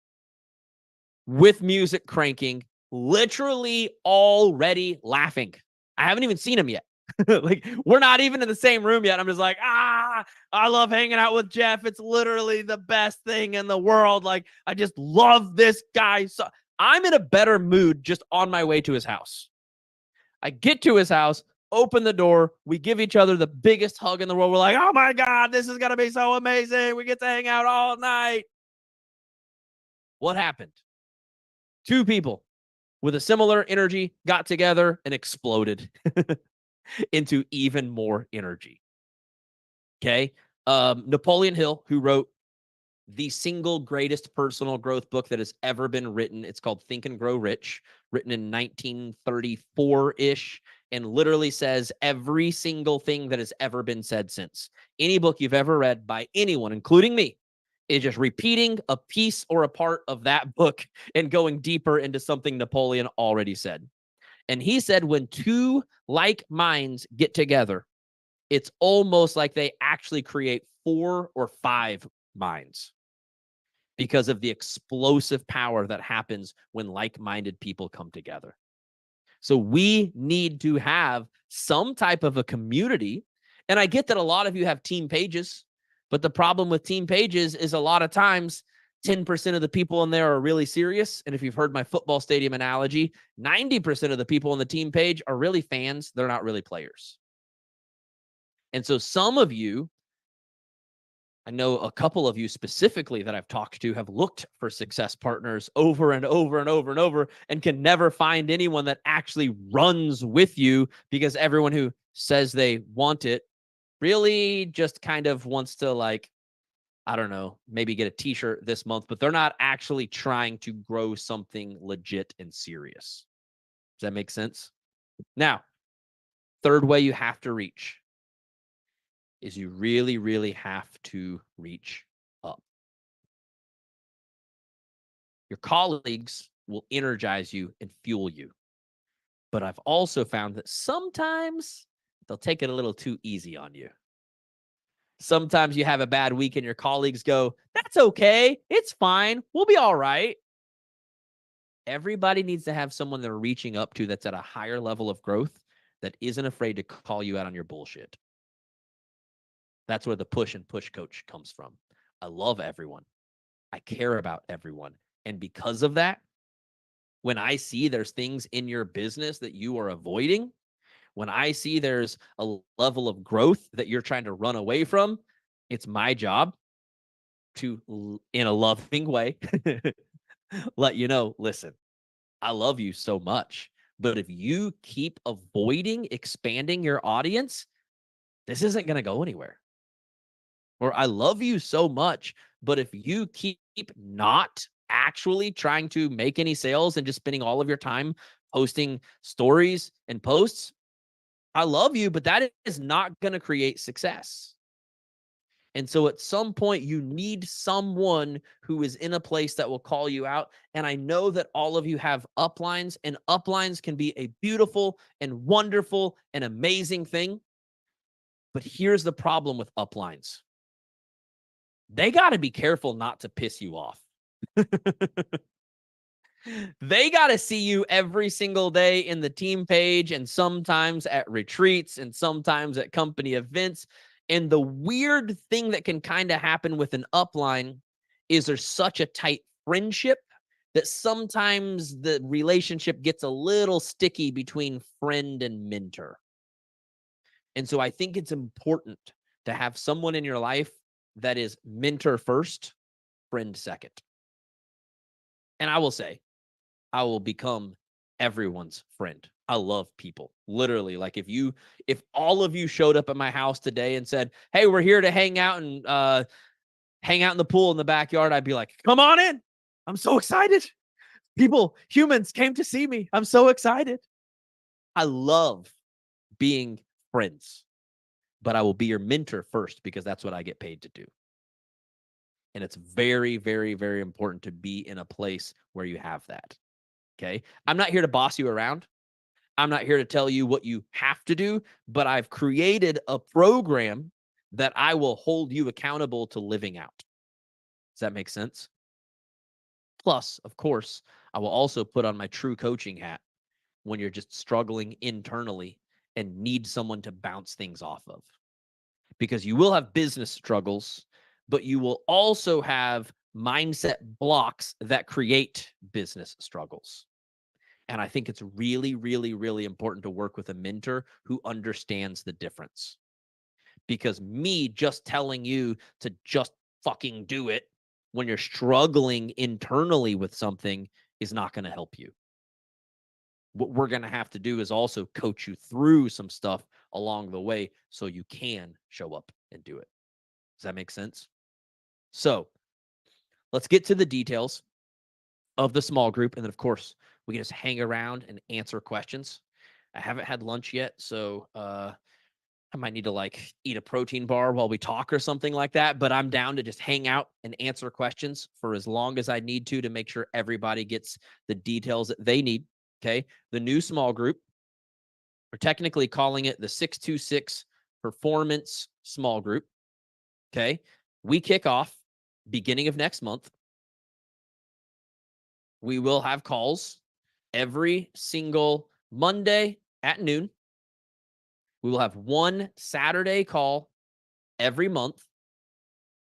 with music cranking, literally already laughing. I haven't even seen him yet. Like, we're not even in the same room yet. I'm just like, I love hanging out with Jeff. It's literally the best thing in the world. Like, I just love this guy. So I'm in a better mood just on my way to his house. I get to his house, open the door. We give each other the biggest hug in the world. We're like, oh my God, this is going to be so amazing. We get to hang out all night. What happened? Two people with a similar energy got together and exploded into even more energy. Okay. Napoleon Hill, who wrote the single greatest personal growth book that has ever been written. It's called Think and Grow Rich, written in 1934-ish, and literally says every single thing that has ever been said since. Any book you've ever read by anyone, including me, is just repeating a piece or a part of that book and going deeper into something Napoleon already said. And he said, when two like minds get together, it's almost like they actually create 4 or 5 minds because of the explosive power that happens when like-minded people come together. So we need to have some type of a community. And I get that a lot of you have team pages, but the problem with team pages is a lot of times 10% of the people in there are really serious. And if you've heard my football stadium analogy, 90% of the people on the team page are really fans. They're not really players. And so some of you, I know a couple of you specifically that I've talked to have looked for success partners over and over and over and over and can never find anyone that actually runs with you because everyone who says they want it really just kind of wants to, like, I don't know, maybe get a t-shirt this month, but they're not actually trying to grow something legit and serious. Does that make sense? Now, third way you have to reach is you really, really have to reach up. Your colleagues will energize you and fuel you. But I've also found that sometimes they'll take it a little too easy on you. Sometimes you have a bad week and your colleagues go, that's okay. It's fine. We'll be all right. Everybody needs to have someone they're reaching up to that's at a higher level of growth that isn't afraid to call you out on your bullshit. That's where the push and push coach comes from. I love everyone. I care about everyone. And because of that, when I see there's things in your business that you are avoiding, when I see there's a level of growth that you're trying to run away from, it's my job to, in a loving way, let you know, listen, I love you so much. But if you keep avoiding expanding your audience, this isn't going to go anywhere. Or I love you so much, but if you keep not actually trying to make any sales and just spending all of your time posting stories and posts, I love you, but that is not going to create success. And so at some point, you need someone who is in a place that will call you out. And I know that all of you have uplines, and uplines can be a beautiful and wonderful and amazing thing. But here's the problem with uplines. They got to be careful not to piss you off. They got to see you every single day in the team page and sometimes at retreats and sometimes at company events. And the weird thing that can kind of happen with an upline is there's such a tight friendship that sometimes the relationship gets a little sticky between friend and mentor. And so I think it's important to have someone in your life that is mentor first, friend second. And I will say, I will become everyone's friend. I love people. Literally, like if all of you showed up at my house today and said, "Hey, we're here to hang out and hang out in the pool in the backyard," I'd be like, "Come on in. I'm so excited. Humans came to see me. I'm so excited." I love being friends, but I will be your mentor first because that's what I get paid to do. And it's very, very, very important to be in a place where you have that. Okay. I'm not here to boss you around. I'm not here to tell you what you have to do, but I've created a program that I will hold you accountable to living out. Does that make sense? Plus, of course, I will also put on my true coaching hat when you're just struggling internally and need someone to bounce things off of. Because you will have business struggles, but you will also have mindset blocks that create business struggles. And I think it's really, really, really important to work with a mentor who understands the difference. Because me just telling you to just fucking do it when you're struggling internally with something is not going to help you. What we're going to have to do is also coach you through some stuff along the way so you can show up and do it. Does that make sense? So let's get to the details of the small group. And then, of course, we can just hang around and answer questions. I haven't had lunch yet, so I might need to like eat a protein bar while we talk or something like that. But I'm down to just hang out and answer questions for as long as I need to make sure everybody gets the details that they need. Okay. The new small group, we're technically calling it the 626 Performance Small Group. Okay. We kick off beginning of next month. We will have calls every single Monday at noon. We will have one Saturday call every month.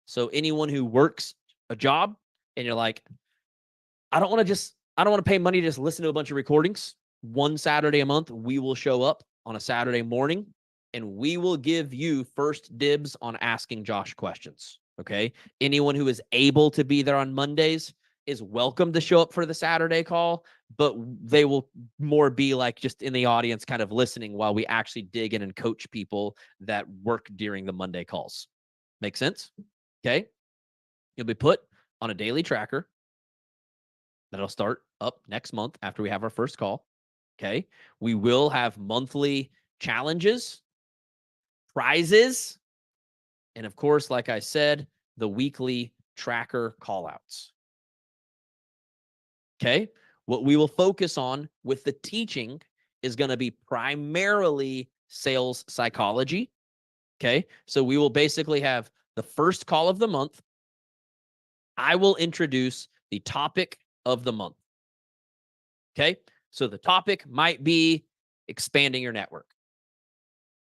So anyone who works a job and you're like, I don't want to pay money to just listen to a bunch of recordings. One Saturday a month, we will show up on a Saturday morning and we will give you first dibs on asking Josh questions. Okay. Anyone who is able to be there on Mondays is welcome to show up for the Saturday call, but they will more be like just in the audience kind of listening while we actually dig in and coach people that work during the Monday calls. Make sense? Okay. You'll be put on a daily tracker that'll start up next month after we have our first call. Okay. We will have monthly challenges, prizes, and of course, like I said, the weekly tracker callouts. Okay. What we will focus on with the teaching is going to be primarily sales psychology. Okay. So we will basically have the first call of the month. I will introduce the topic of the month. Okay. So the topic might be expanding your network.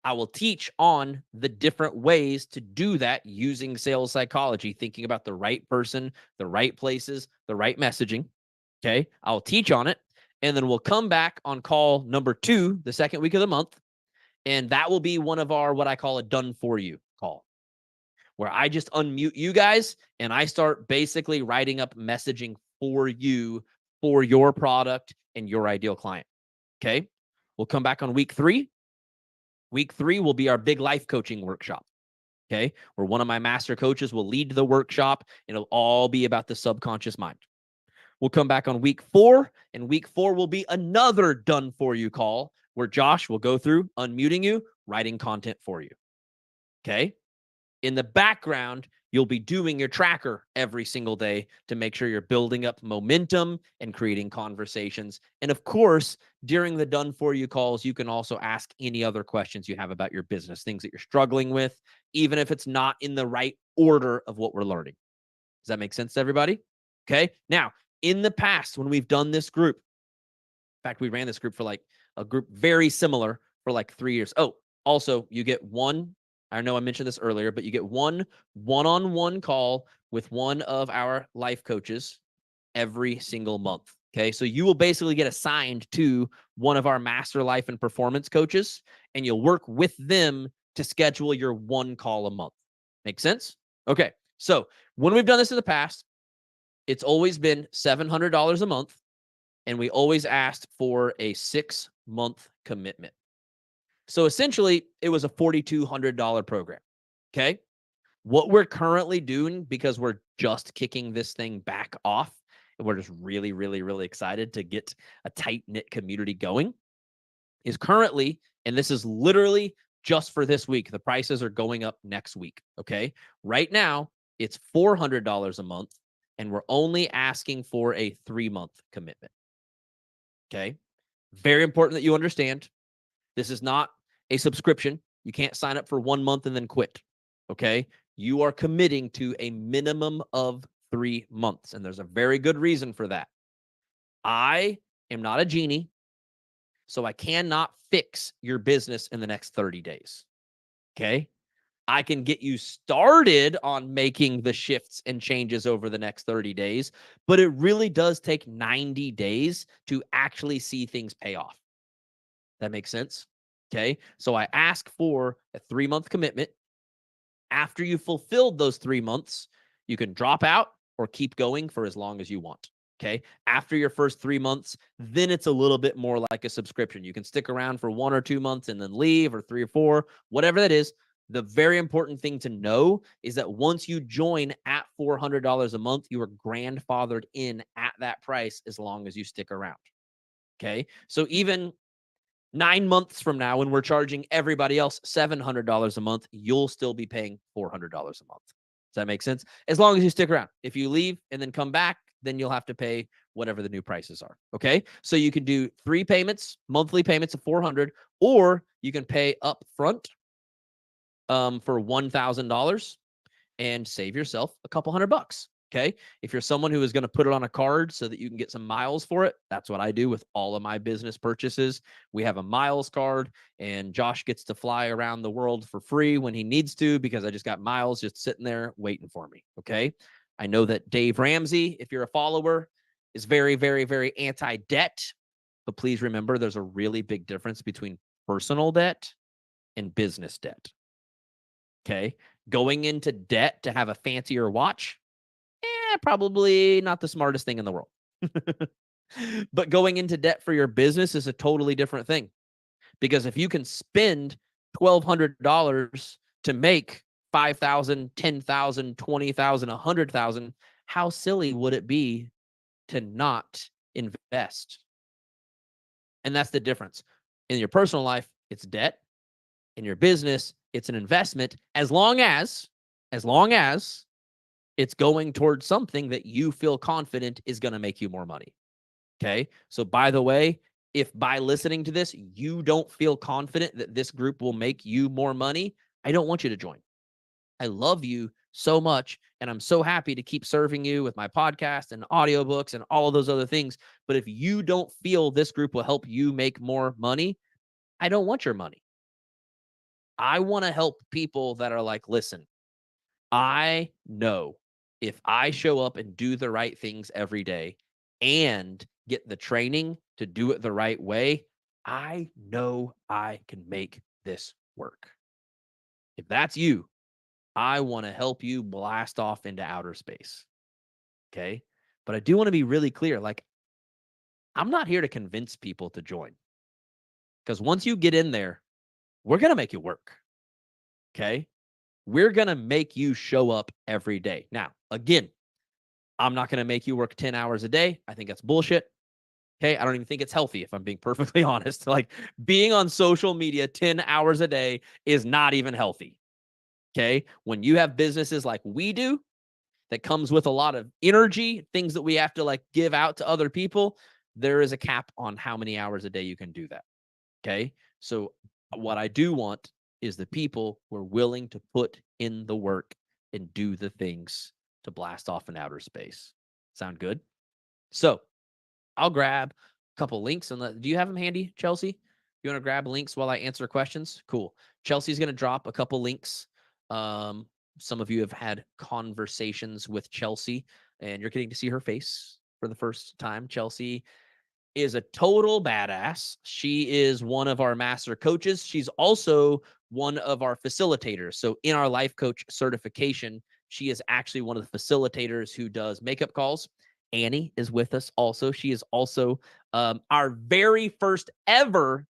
I will teach on the different ways to do that using sales psychology, thinking about the right person, the right places, the right messaging. Okay. I'll teach on it. And then we'll come back on call number 2, the second week of the month. And that will be one of our, what I call a done for you call, where I just unmute you guys and I start basically writing up messaging for you, for your product and your ideal client. Okay. We'll come back on week 3. Week 3 will be our big life coaching workshop. Okay. Where one of my master coaches will lead the workshop and it'll all be about the subconscious mind. We'll come back on week 4, and week 4 will be another done for you call where Josh will go through unmuting you, writing content for you. Okay. In the background, you'll be doing your tracker every single day to make sure you're building up momentum and creating conversations. And of course, during the done for you calls, you can also ask any other questions you have about your business, things that you're struggling with, even if it's not in the right order of what we're learning. Does that make sense to everybody? Okay. Now, In the past, when we've done this group, in fact, we ran this group for like a group very similar for like 3 years. Oh, also, you get one, I know I mentioned this earlier, but you get one-on-one call with one of our life coaches every single month. Okay. So you will basically get assigned to one of our master life and performance coaches, and you'll work with them to schedule your one call a month. Make sense? Okay. So when we've done this in the past, it's always been $700 a month, and we always asked for a 6-month commitment. So essentially, it was a $4,200 program. Okay. What we're currently doing, because we're just kicking this thing back off, and we're just really, really, really excited to get a tight knit community going, is currently, and this is literally just for this week, the prices are going up next week. Okay. Right now, it's $400 a month, and we're only asking for a 3-month commitment. Okay. Very important that you understand this is not a subscription. You can't sign up for 1 month and then quit. Okay. You are committing to a minimum of 3 months. And there's a very good reason for that. I am not a genie, so I cannot fix your business in the next 30 days. Okay. I can get you started on making the shifts and changes over the next 30 days, but it really does take 90 days to actually see things pay off. That makes sense. Okay. So I ask for a 3-month commitment. After you fulfilled those 3 months, you can drop out or keep going for as long as you want. Okay. After your first 3 months, then it's a little bit more like a subscription. You can stick around for 1 or 2 months and then leave, or 3 or 4, whatever that is. The very important thing to know is that once you join at $400 a month, you are grandfathered in at that price as long as you stick around. Okay. So even 9 months from now, when we're charging everybody else $700 a month, you'll still be paying $400 a month. Does that make sense? As long as you stick around. If you leave and then come back, then you'll have to pay whatever the new prices are. Okay. So you can do 3 payments, monthly payments of $400, or you can pay up front for $1,000 and save yourself a couple $100. Okay. If you're someone who is going to put it on a card so that you can get some miles for it, that's what I do with all of my business purchases. We have a miles card, and Josh gets to fly around the world for free when he needs to, because I just got miles just sitting there waiting for me. Okay. I know that Dave Ramsey, if you're a follower, is very, very, very anti-debt. But please remember, there's a really big difference between personal debt and business debt. Okay. Going into debt to have a fancier watch, probably not the smartest thing in the world. But going into debt for your business is a totally different thing. Because if you can spend $1,200 to make 5,000, 10,000, 20,000, 100,000, how silly would it be to not invest? And that's the difference. In your personal life, it's debt. In your business, it's an investment, as long as it's going towards something that you feel confident is going to make you more money. Okay. So by the way, if by listening to this, you don't feel confident that this group will make you more money, I don't want you to join. I love you so much, and I'm so happy to keep serving you with my podcast and audiobooks and all of those other things. But if you don't feel this group will help you make more money, I don't want your money. I want to help people that are like, listen, I know if I show up and do the right things every day and get the training to do it the right way, I know I can make this work. If that's you, I want to help you blast off into outer space. Okay. But I do want to be really clear. Like, I'm not here to convince people to join, because once you get in there, we're going to make you work. Okay. We're going to make you show up every day. Now, again, I'm not going to make you work 10 hours a day. I think that's bullshit. Okay. I don't even think it's healthy, if I'm being perfectly honest. Like, being on social media 10 hours a day is not even healthy. Okay. When you have businesses like we do, that comes with a lot of energy, things that we have to like give out to other people, there is a cap on how many hours a day you can do that. Okay. So what I do want is the people who are willing to put in the work and do the things to blast off in outer space. Sound good? So I'll grab a couple links and do you have them handy, Chelsea? You want to grab links while I answer questions? Cool. Chelsea's going to drop a couple links. Um, some of you have had conversations with Chelsea, and you're getting to see her face for the first time. Chelsea is a total badass. She is one of our master coaches. She's also one of our facilitators. So in our life coach certification, she is actually one of the facilitators who does makeup calls. Annie is with us also. She is also our very first ever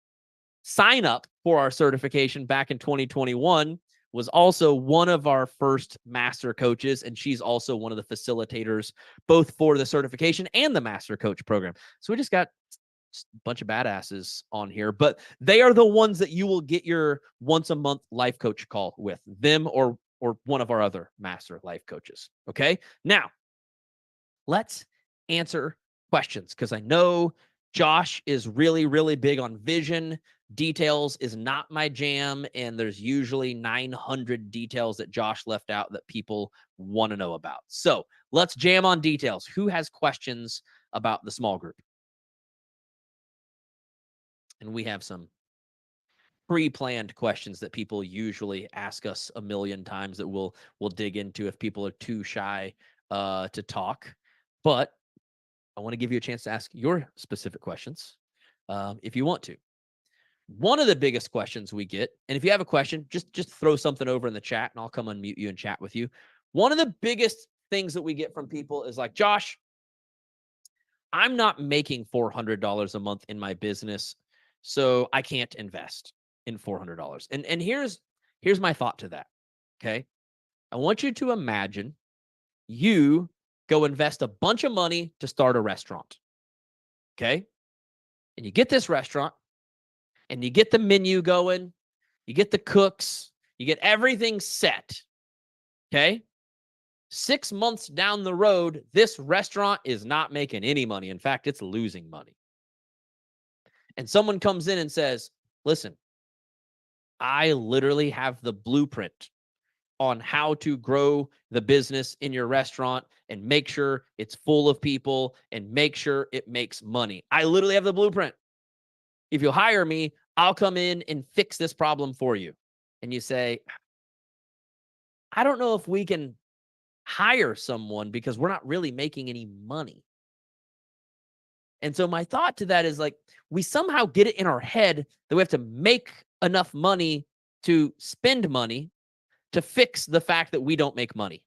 sign up for our certification back in 2021, was also one of our first master coaches, and she's also one of the facilitators both for the certification and the master coach program. So we just got a bunch of badasses on here, but they are the ones that you will get your once a month life coach call with, them or one of our other master life coaches. Okay, now let's answer questions, because I know Josh is really, really big on vision. Details is not my jam, and there's usually 900 details that Josh left out that people want to know about. So let's jam on details. Who has questions about the small group? And we have some pre-planned questions that people usually ask us a million times that we'll dig into if people are too shy to talk. But I want to give you a chance to ask your specific questions if you want to. One of the biggest questions we get, and if you have a question, just throw something over in the chat and I'll come unmute you and chat with you. One of the biggest things that we get from people is like, Josh, I'm not making $400 a month in my business, so I can't invest in $400. And here's my thought to that. Okay. I want you to imagine you go invest a bunch of money to start a restaurant. Okay. And you get this restaurant and you get the menu going, you get the cooks, you get everything set. Okay. 6 months down the road, this restaurant is not making any money. In fact, it's losing money. And someone comes in and says, listen, I literally have the blueprint on how to grow the business in your restaurant and make sure it's full of people and make sure it makes money. I literally have the blueprint. If you hire me, I'll come in and fix this problem for you. And you say, I don't know if we can hire someone because we're not really making any money. And so my thought to that is like, we somehow get it in our head that we have to make enough money to spend money to fix the fact that we don't make money.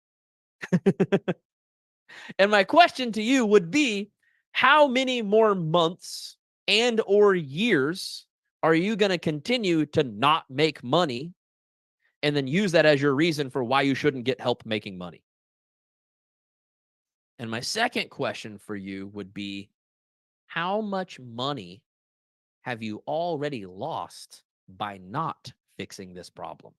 And my question to you would be, how many more months and or years are you going to continue to not make money and then use that as your reason for why you shouldn't get help making money? And my second question for you would be, how much money have you already lost by not fixing this problem?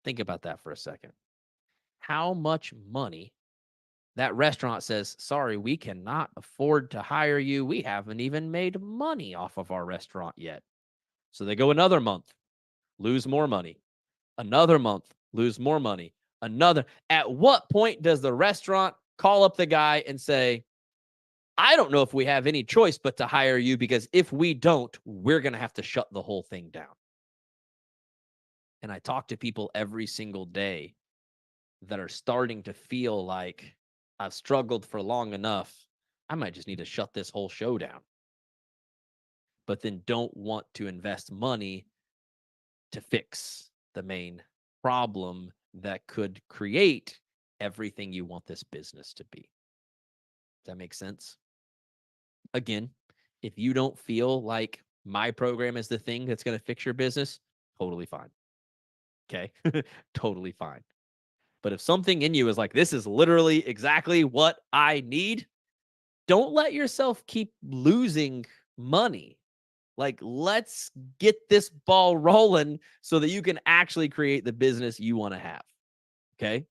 Think about that for a second. How much money that restaurant says, sorry, we cannot afford to hire you. We haven't even made money off of our restaurant yet. So they go another month, lose more money. Another month, lose more money. Another. At what point does the restaurant call up the guy and say, I don't know if we have any choice but to hire you, because if we don't, we're going to have to shut the whole thing down? And I talk to people every single day that are starting to feel like, I've struggled for long enough. I might just need to shut this whole show down. But then don't want to invest money to fix the main problem that could create everything you want this business to be. Does that make sense? Again, if you don't feel like my program is the thing that's going to fix your business, totally fine. Okay. Totally fine. But if something in you is like, this is literally exactly what I need, don't let yourself keep losing money. Like, let's get this ball rolling so that you can actually create the business you want to have. Okay.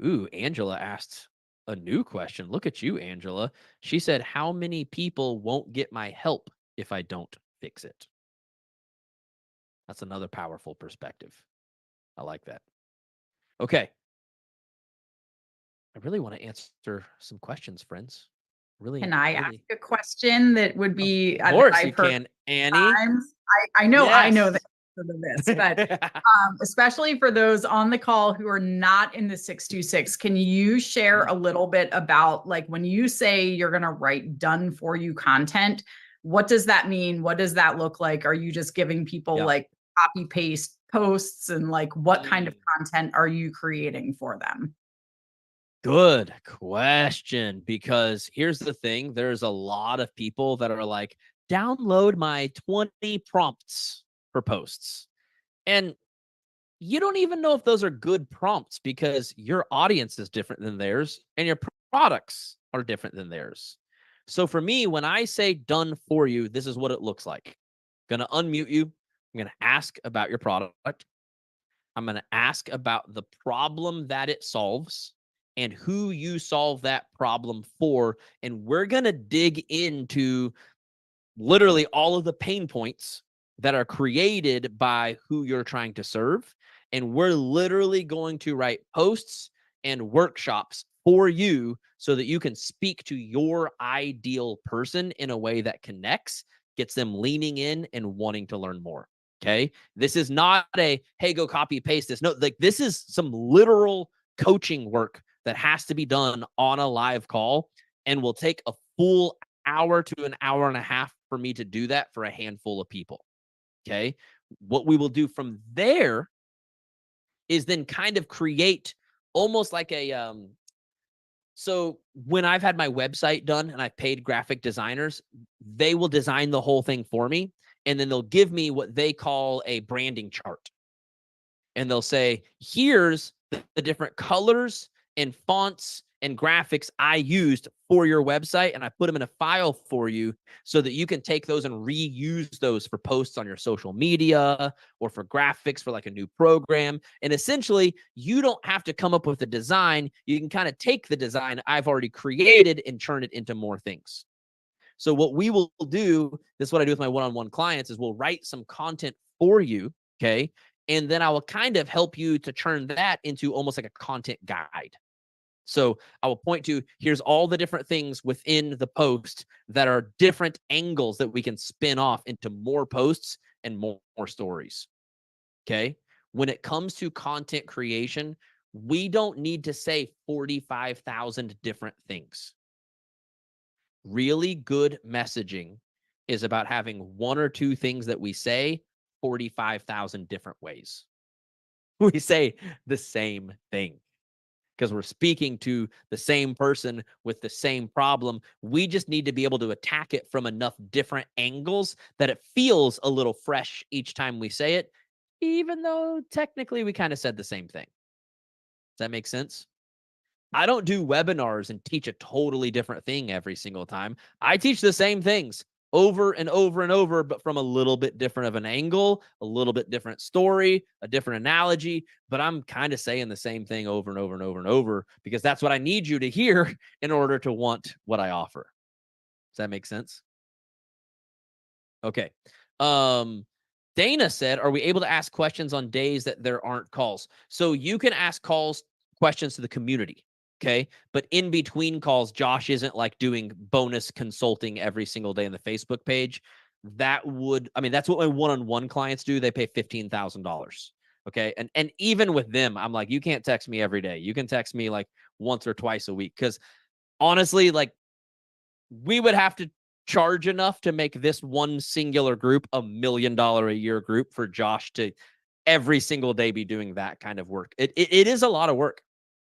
Ooh, Angela asked a new question. Look at you, Angela. She said, how many people won't get my help if I don't fix it? That's another powerful perspective. I like that. Okay. I really want to answer some questions, friends. Can Really, I ask really. a question that would Of be that course I've you heard can, Annie. times? I know the Yes. answer to this, but especially for those on the call who are not in the 626, can you share Mm, a little bit about like when you say you're going to write done for you content, what does that mean? What does that look like? Are you just giving people yeah. like copy paste posts and like what kind of Mm. content are you creating for them? Good question. Because here's the thing, there's a lot of people that are like, download my 20 prompts for posts. And you don't even know if those are good prompts because your audience is different than theirs and your products are different than theirs. So for me, when I say done for you, this is what it looks like. I'm going to unmute you. I'm going to ask about your product. I'm going to ask about the problem that it solves and who you solve that problem for. And we're going to dig into literally all of the pain points that are created by who you're trying to serve. And we're literally going to write posts and workshops for you so that you can speak to your ideal person in a way that connects, gets them leaning in and wanting to learn more. Okay. This is not a, hey, go copy paste this. No, like this is some literal coaching work that has to be done on a live call and will take a full hour to an hour and a half for me to do that for a handful of people. Okay. What we will do from there is then kind of create almost like a so when I've had my website done and I've paid graphic designers, they will design the whole thing for me and then they'll give me what they call a branding chart. And they'll say, here's the different colors and fonts and graphics I used for your website. And I put them in a file for you so that you can take those and reuse those for posts on your social media or for graphics for like a new program. And essentially, you don't have to come up with a design. You can kind of take the design I've already created and turn it into more things. So what we will do, this is what I do with my one-on-one clients, is we'll write some content for you, okay? And then I will kind of help you to turn that into almost like a content guide. So I will point to, here's all the different things within the post that are different angles that we can spin off into more posts and more stories. Okay. When it comes to content creation, we don't need to say 45,000 different things. Really good messaging is about having one or two things that we say 45,000 different ways. We say the same thing because we're speaking to the same person with the same problem. We just need to be able to attack it from enough different angles that it feels a little fresh each time we say it, even though technically we kind of said the same thing. Does that make sense? I don't do webinars and teach a totally different thing every single time. I teach the same things over and over and over, but from a little bit different of an angle, a little bit different story, a different analogy. But I'm kind of saying the same thing over and over and over and over because that's what I need you to hear in order to want what I offer. Does that make sense? Okay. Um, Dana said, are we able to ask questions on days that there aren't calls? So you can ask questions to the community. Okay. But in between calls, Josh isn't like doing bonus consulting every single day on the Facebook page. That would, I mean, that's what my one-on-one clients do. They pay $15,000. Okay. And even with them, I'm like, you can't text me every day. You can text me like once or twice a week. Cause honestly, like we would have to charge enough to make this one singular group $1 million a year group for Josh to every single day be doing that kind of work. It is a lot of work.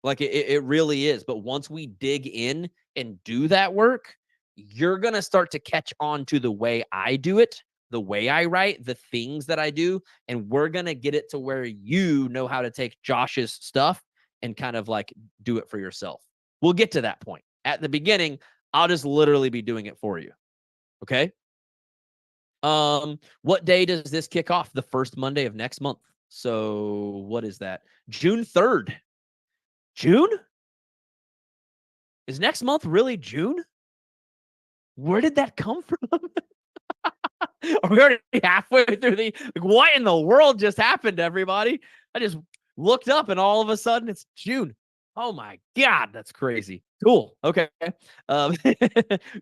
Like it really is. But once we dig in and do that work, you're going to start to catch on to the way I do it, the way I write, the things that I do. And we're going to get it to where you know how to take Josh's stuff and kind of like do it for yourself. We'll get to that point. At the beginning, I'll just literally be doing it for you. Okay. What day does this kick off? The first Monday of next month. So what is that? June 3rd. June? Is next month really June? Where did that come from? Are we already halfway through the like, what in the world just happened, everybody? I just looked up and all of a sudden it's June. Oh my God, that's crazy. Cool. Okay. Um,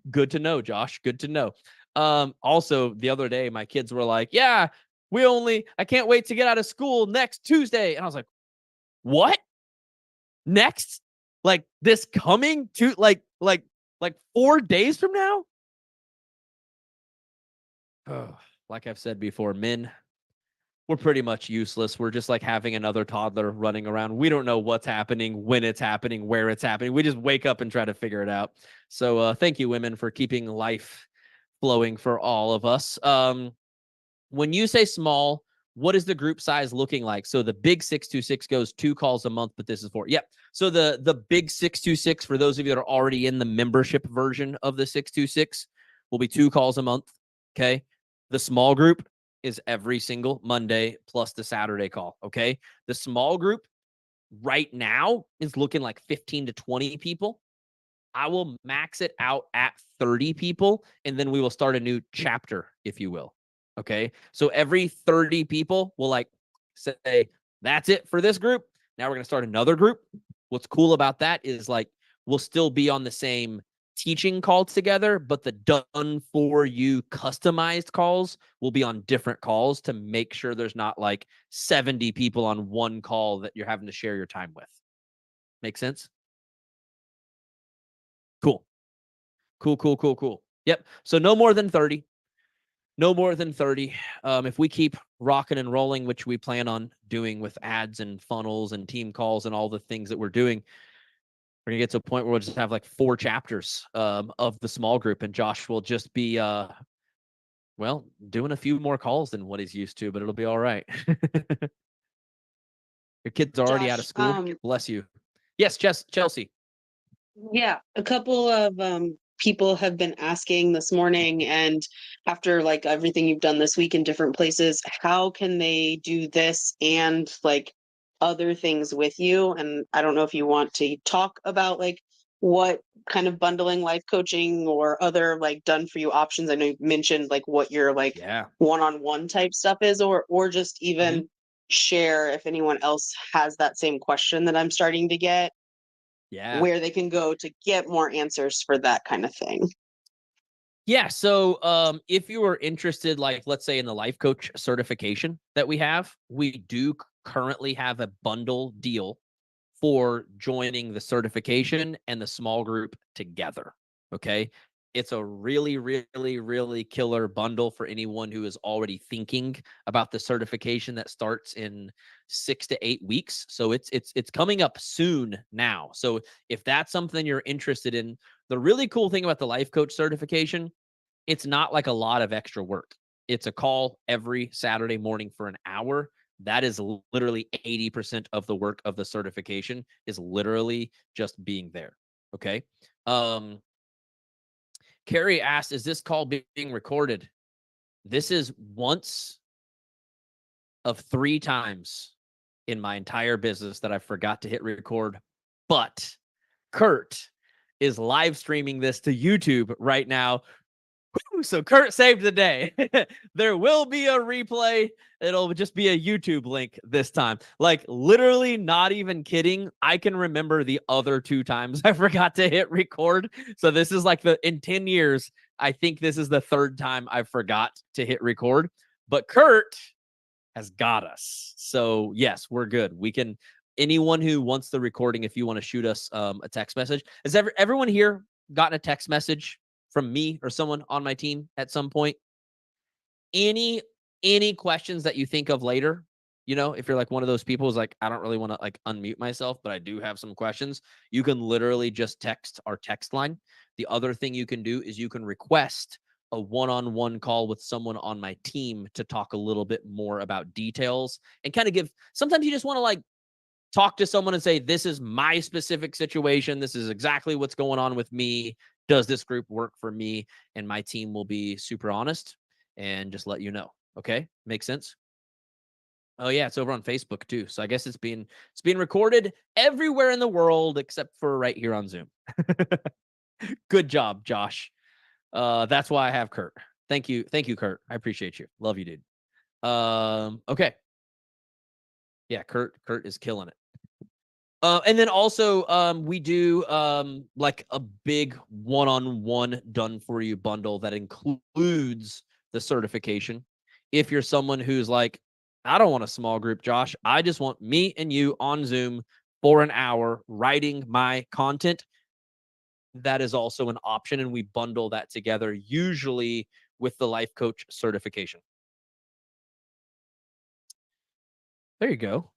good to know, Josh. Good to know. Also, the other day, my kids were like, "Yeah, I can't wait to get out of school next Tuesday." And I was like, "What? Next? Like this coming to like 4 days from now?" Oh, like I've said before, men, we're pretty much useless. We're just like having another toddler running around. We don't know what's happening, when it's happening, where it's happening. We just wake up and try to figure it out. So thank you, women, for keeping life flowing for all of us. When you say small, what is the group size looking like? So the big 626 goes 2 calls a month, but this is 4. Yep. So the big 626, for those of you that are already in the membership version of the 626, will be 2 calls a month. Okay. The small group is every single Monday plus the Saturday call. Okay. The small group right now is looking like 15 to 20 people. I will max it out at 30 people, and then we will start a new chapter, if you will. Okay. So every 30 people will like say, that's it for this group. Now we're going to start another group. What's cool about that is like we'll still be on the same teaching call together, but the done for you customized calls will be on different calls to make sure there's not like 70 people on one call that you're having to share your time with. Make sense? Cool. Cool, cool, cool, cool. Yep. So no more than 30. No more than 30. If we keep rocking and rolling, which we plan on doing with ads and funnels and team calls and all the things that we're doing, we're gonna get to a point where we'll just have like 4 chapters of the small group, and Josh will just be well, doing a few more calls than what he's used to, but it'll be all right. Your kids are already out of Josh, school. Bless you. Yes, Chelsea. yeah, a couple of people have been asking this morning, and after like everything you've done this week in different places, how can they do this and like other things with you? And I don't know if you want to talk about like what kind of bundling life coaching or other like done for you options. I know you mentioned like what your like Yeah. one-on-one type stuff is, or just Mhm. even share if anyone else has that same question that I'm starting to get, Yeah. where they can go to get more answers for that kind of thing. Yeah. So if you are interested, like let's say in the life coach certification that we do currently have a bundle deal for joining the certification and the small group together. Okay. It's a really, really, really killer bundle for anyone who is already thinking about the certification that starts in 6 to 8 weeks. So it's coming up soon now. So if that's something you're interested in, the really cool thing about the life coach certification, it's not like a lot of extra work. It's a call every Saturday morning for an hour. That is literally 80% of the work of the certification is literally just being there. Okay. Um, Carrie asked, is this call being recorded? This is once of 3 times in my entire business that I forgot to hit record. But Kurt is live streaming this to YouTube right now. So Kurt saved the day. There will be a replay. It'll just be a YouTube link this time. Like literally not even kidding. I can remember the other 2 times I forgot to hit record. So this is like in 10 years, I think this is the 3rd time I forgot to hit record. But Kurt has got us. So yes, we're good. We can, anyone who wants the recording, if you want to shoot us a text message. Has everyone here gotten a text message from me or someone on my team at some point? Any questions that you think of later, if you're like one of those people who's like, I don't really want to like unmute myself, but I do have some questions, you can literally just text our text line. The other thing you can do is you can request a one-on-one call with someone on my team to talk a little bit more about details and kind of give, sometimes you just want to like talk to someone and say, this is my specific situation. This is exactly what's going on with me. Does this group work for me? And my team will be super honest and just let you know. Okay. Makes sense. Oh yeah. It's over on Facebook too. So I guess it's being recorded everywhere in the world except for right here on Zoom. Good job, Josh. That's why I have Kurt. Thank you. Thank you, Kurt. I appreciate you. Love you, dude. Okay. Yeah. Kurt is killing it. And then also, we do like a big one-on-one done for you bundle that includes the certification. If you're someone who's like, I don't want a small group, Josh, I just want me and you on Zoom for an hour writing my content, that is also an option. And we bundle that together, usually with the life coach certification. There you go.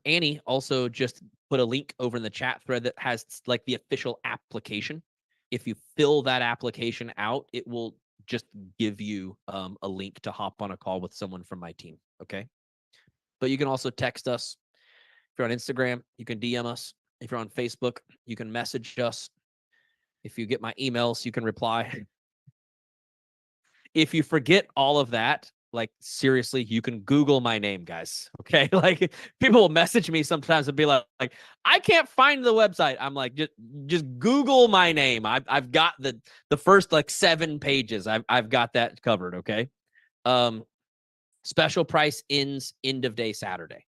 Annie also just put a link over in the chat thread that has like the official application. If you fill that application out, it will just give you a link to hop on a call with someone from my team. Okay. But you can also text us. If you're on Instagram, you can DM us. If you're on Facebook, you can message us. If you get my emails, you can reply. If you forget all of that, like seriously, you can Google my name, guys. Okay. Like people will message me sometimes and be like, I can't find the website. I'm like, just Google my name. I've got the first like 7 pages. I've got that covered. Okay. Special price ends end of day Saturday.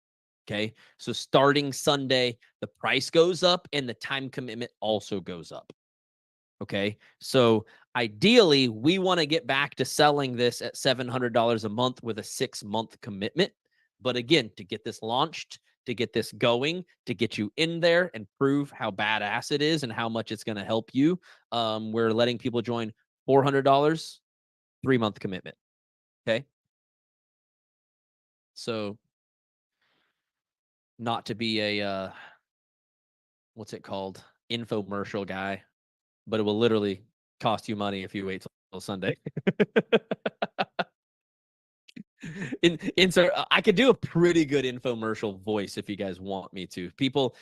Okay. So starting Sunday, the price goes up and the time commitment also goes up. Okay. So ideally, we want to get back to selling this at $700 a month with a 6-month commitment. But again, to get this launched, to get this going, to get you in there and prove how badass it is and how much it's going to help you, we're letting people join $400, 3-month commitment. Okay. So not to be a, what's it called? Infomercial guy, but it will literally cost you money if you wait till Sunday. Insert. I could do a pretty good infomercial voice if you guys want me to. People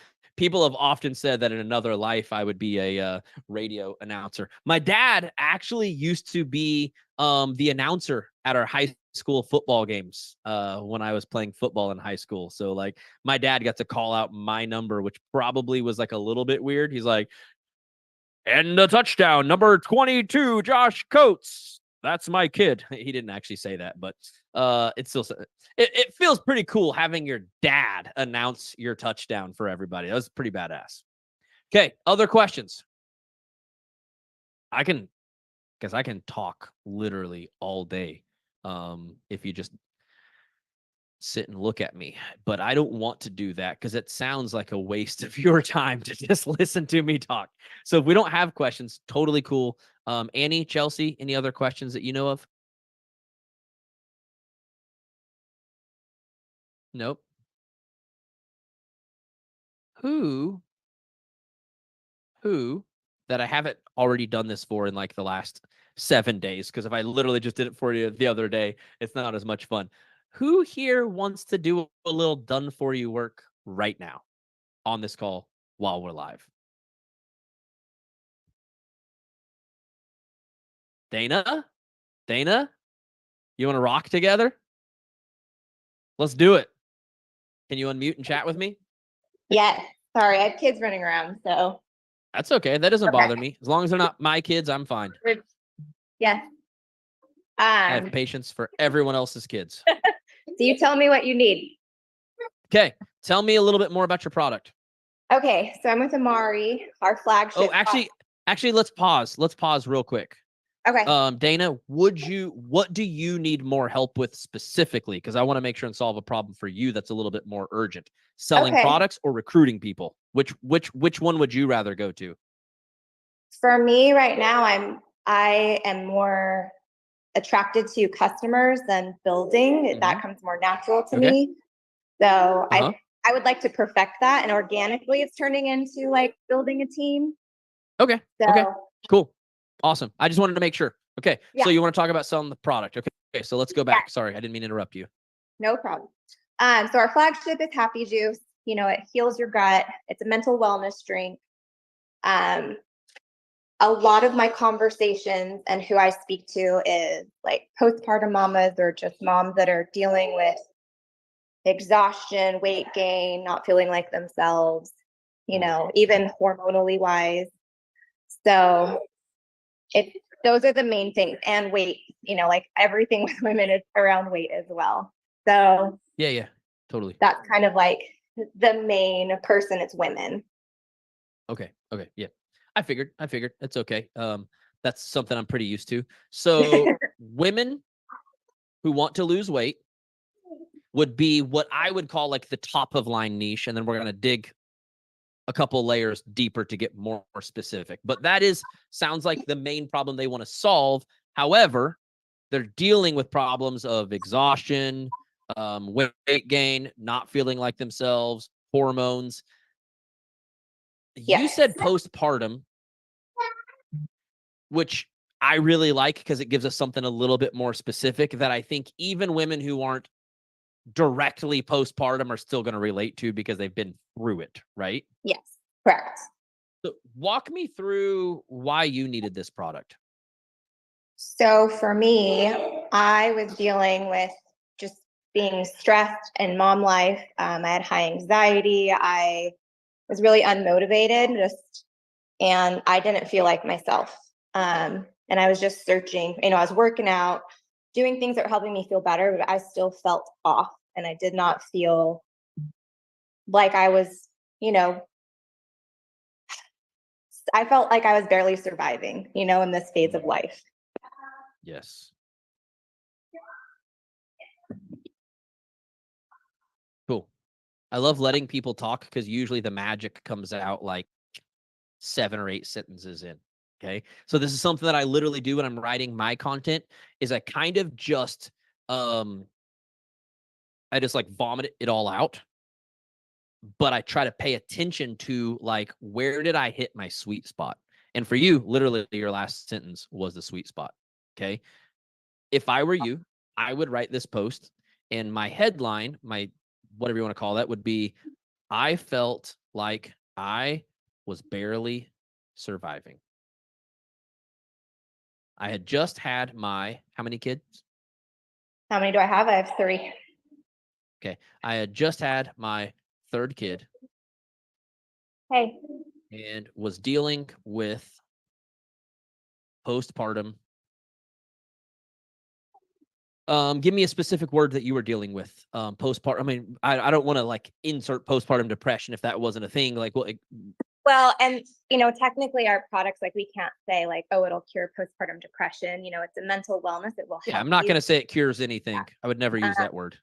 have often said that in another life I would be a radio announcer. My dad actually used to be the announcer at our high school football games when I was playing football in high school. So like my dad got to call out my number, which probably was like a little bit weird. He's like, and the touchdown, number 22, Josh Coates. That's my kid. He didn't actually say that, but it's still it feels pretty cool having your dad announce your touchdown for everybody. That was pretty badass. Okay, other questions? I can talk literally all day. If you just sit and look at me, but I don't want to do that because it sounds like a waste of your time to just listen to me talk. So if we don't have questions, totally cool. Annie, Chelsea, any other questions that you know of? Nope. Who that I haven't already done this for in like the last 7 days? Because if I literally just did it for you the other day, it's not as much fun. Who here wants to do a little done for you work right now on this call while we're live? Dana, you want to rock together? Let's do it. Can you unmute and chat with me? Yeah. Sorry, I have kids running around, so. That's okay. That doesn't Okay. bother me. As long as they're not my kids, I'm fine. Yes. I have patience for everyone else's kids. So you tell me what you need. Okay. Tell me a little bit more about your product. Okay, so I'm with Amari, our flagship. Oh, actually, let's pause. Let's pause real quick. Okay. Dana, what do you need more help with specifically? Because I want to make sure and solve a problem for you that's a little bit more urgent. Selling products or recruiting people? Which one would you rather go to? For me right now, I am more attracted to customers than building. That comes more natural to me. So I would like to perfect that, and organically it's turning into like building a team. Okay. So, okay. Cool. Awesome. I just wanted to make sure. Okay. Yeah. So you want to talk about selling the product. Okay. So let's go back. Yeah. Sorry, I didn't mean to interrupt you. No problem. So our flagship is Happy Juice. You know, it heals your gut. It's a mental wellness drink. A lot of my conversations and who I speak to is like postpartum mamas or just moms that are dealing with exhaustion, weight gain, not feeling like themselves, you know, even hormonally wise. So those are the main things, and weight, you know, like everything with women is around weight as well. So yeah, totally. That's kind of like the main person, it's women. Okay. Yeah. I figured. It's okay. That's something I'm pretty used to. So women who want to lose weight would be what I would call like the top of line niche. And then we're going to dig a couple layers deeper to get more specific. But that sounds like the main problem they want to solve. However, they're dealing with problems of exhaustion, weight gain, not feeling like themselves, hormones. You Yes. said postpartum, which I really like because it gives us something a little bit more specific that I think even women who aren't directly postpartum are still going to relate to because they've been through it, right? Yes, correct. So walk me through why you needed this product. So for me, I was dealing with just being stressed in mom life. I had high anxiety. I was really unmotivated, and I didn't feel like myself. And I was just searching. I was working out, doing things that were helping me feel better, but I still felt off, and I did not feel like I was, I felt like I was barely surviving, in this phase of life. Yes. Cool. I love letting people talk because usually the magic comes out like 7 or 8 sentences in. Okay. So this is something that I literally do when I'm writing my content is I kind of just, I just like vomit it all out, but I try to pay attention to like, where did I hit my sweet spot? And for you, literally your last sentence was the sweet spot. Okay. If I were you, I would write this post and my headline, my whatever you want to call that would be, I felt like I was barely surviving. I had just had how many kids? How many do I have? I have 3. Okay. I had just had my 3rd kid. Hey. And was dealing with postpartum. Give me a specific word that you were dealing with. Postpartum. I mean, I don't want to like insert postpartum depression if that wasn't a thing. Like, Well, and technically our products, like, we can't say like, oh, it'll cure postpartum depression. It's a mental wellness. It will help. Yeah, I'm not you. going to say it cures anything. Yeah. I would never use that word.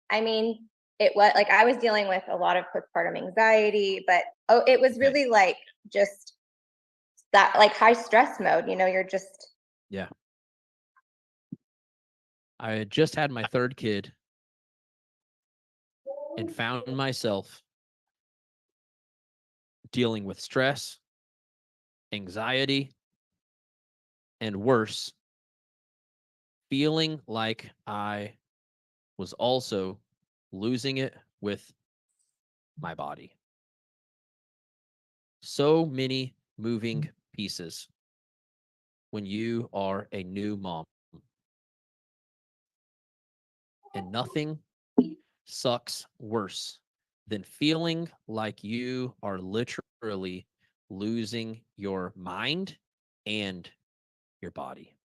I mean, it was like I was dealing with a lot of postpartum anxiety, but it was really like just that like high stress mode. You're just. Yeah. I had just had my 3rd kid and found myself dealing with stress, anxiety, and worse, feeling like I was also losing it with my body. So many moving pieces when you are a new mom. And nothing sucks worse than feeling like you are literally losing your mind and your body.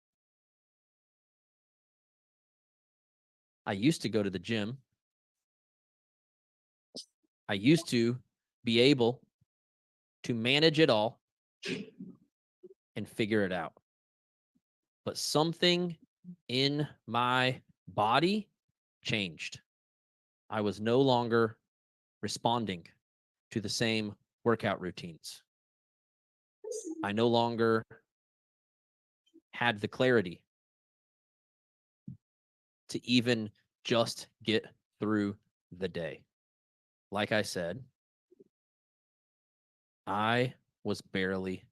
I used to go to the gym. I used to be able to manage it all and figure it out. But something in my body changed. I was no longer responding to the same workout routines. I no longer had the clarity to even just get through the day. Like I said, I was barely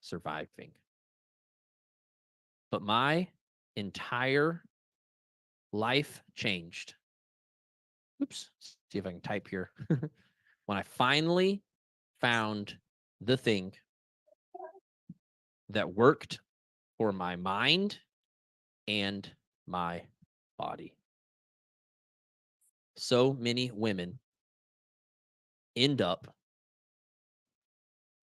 surviving. But my entire life changed. Oops, see if I can type here. When I finally found the thing that worked for my mind and my body. So many women end up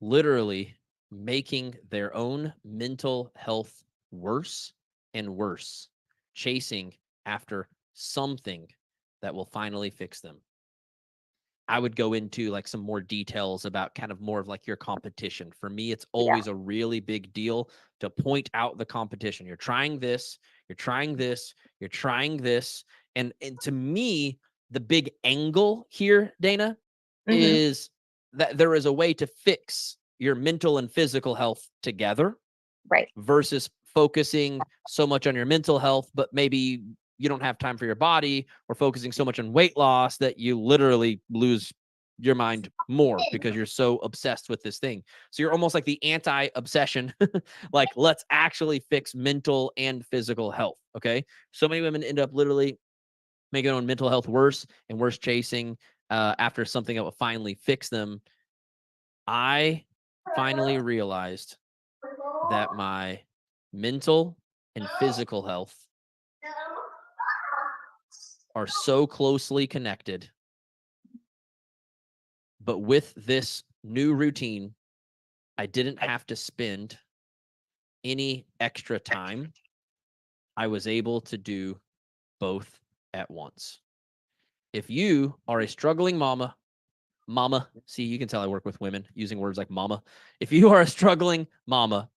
literally making their own mental health worse and worse, chasing after something that will finally fix them. I would go into like some more details about kind of more of like your competition. For me, it's always a really big deal to point out the competition. You're trying this, you're trying this, you're trying this. And to me, the big angle here, Dana, is that there is a way to fix your mental and physical health together. Right. Versus focusing so much on your mental health, but maybe you don't have time for your body, or focusing so much on weight loss that you literally lose your mind more because you're so obsessed with this thing. So you're almost like the anti-obsession. Like, let's actually fix mental and physical health. Okay. So many women end up literally making their own mental health worse and worse, chasing after something that will finally fix them. I finally realized that my mental and physical health are so closely connected. But with this new routine, I didn't have to spend any extra time. I was able to do both at once. If you are a struggling mama, see, you can tell I work with women using words like mama. If you are a struggling mama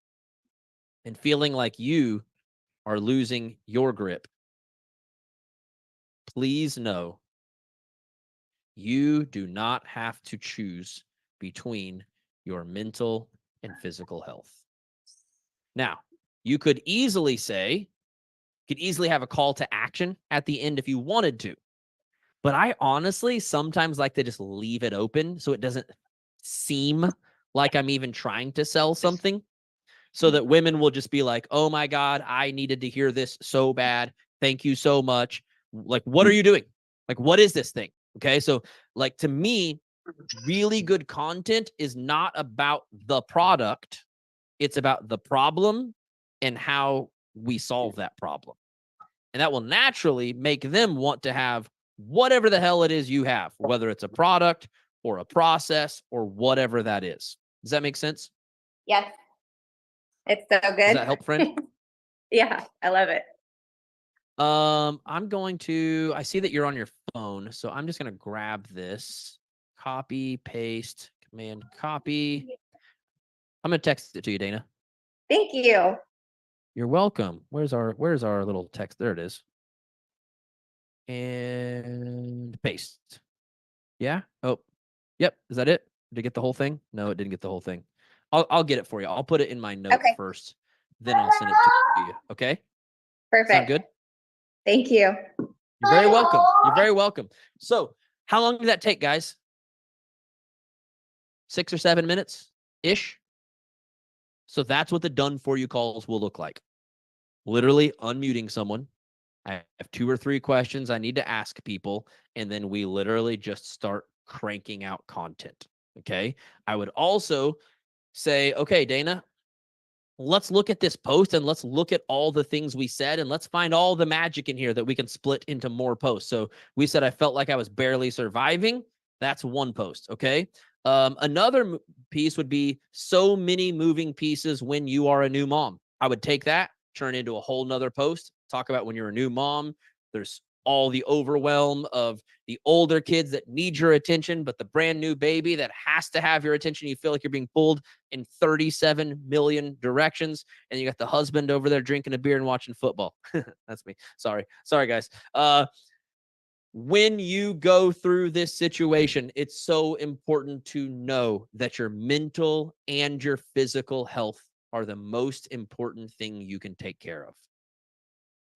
and feeling like you are losing your grip, please know you do not have to choose between your mental and physical health. Now, you could easily have a call to action at the end if you wanted to. But I honestly sometimes like to just leave it open so it doesn't seem like I'm even trying to sell something, so that women will just be like, oh my God, I needed to hear this so bad. Thank you so much. Like, what are you doing? Like, what is this thing? Okay. So like, to me, really good content is not about the product. It's about the problem and how we solve that problem. And that will naturally make them want to have whatever the hell it is you have, whether it's a product or a process or whatever that is. Does that make sense? Yes. It's so good. Does that help, friend? Yeah, I love it. I see that you're on your phone, so I'm just going to grab this, copy, paste, command, copy. I'm going to text it to you, Dana. Thank you. You're welcome. Where's our little text? There it is. And paste. Yeah. Oh, yep. Is that it? Did it get the whole thing? No, it didn't get the whole thing. I'll get it for you. I'll put it in my notes first, then I'll send it to you. Okay. Perfect. Sound good? Thank you. You're very welcome. You're very welcome. So how long did that take, guys? 6 or 7 minutes ish. So that's what the done for you calls will look like. Literally unmuting someone. I have 2 or 3 questions I need to ask people, and then we literally just start cranking out content. Okay. I would also say, okay, Dana, let's look at this post and let's look at all the things we said and let's find all the magic in here that we can split into more posts. So we said I felt like I was barely surviving. That's one post. Okay. Another piece would be so many moving pieces when you are a new mom. I would take that, turn into a whole nother post, talk about when you're a new mom. There's all the overwhelm of the older kids that need your attention, but the brand new baby that has to have your attention. You feel like you're being pulled in 37 million directions. And you got the husband over there drinking a beer and watching football. That's me. Sorry, guys. When you go through this situation, it's so important to know that your mental and your physical health are the most important thing you can take care of.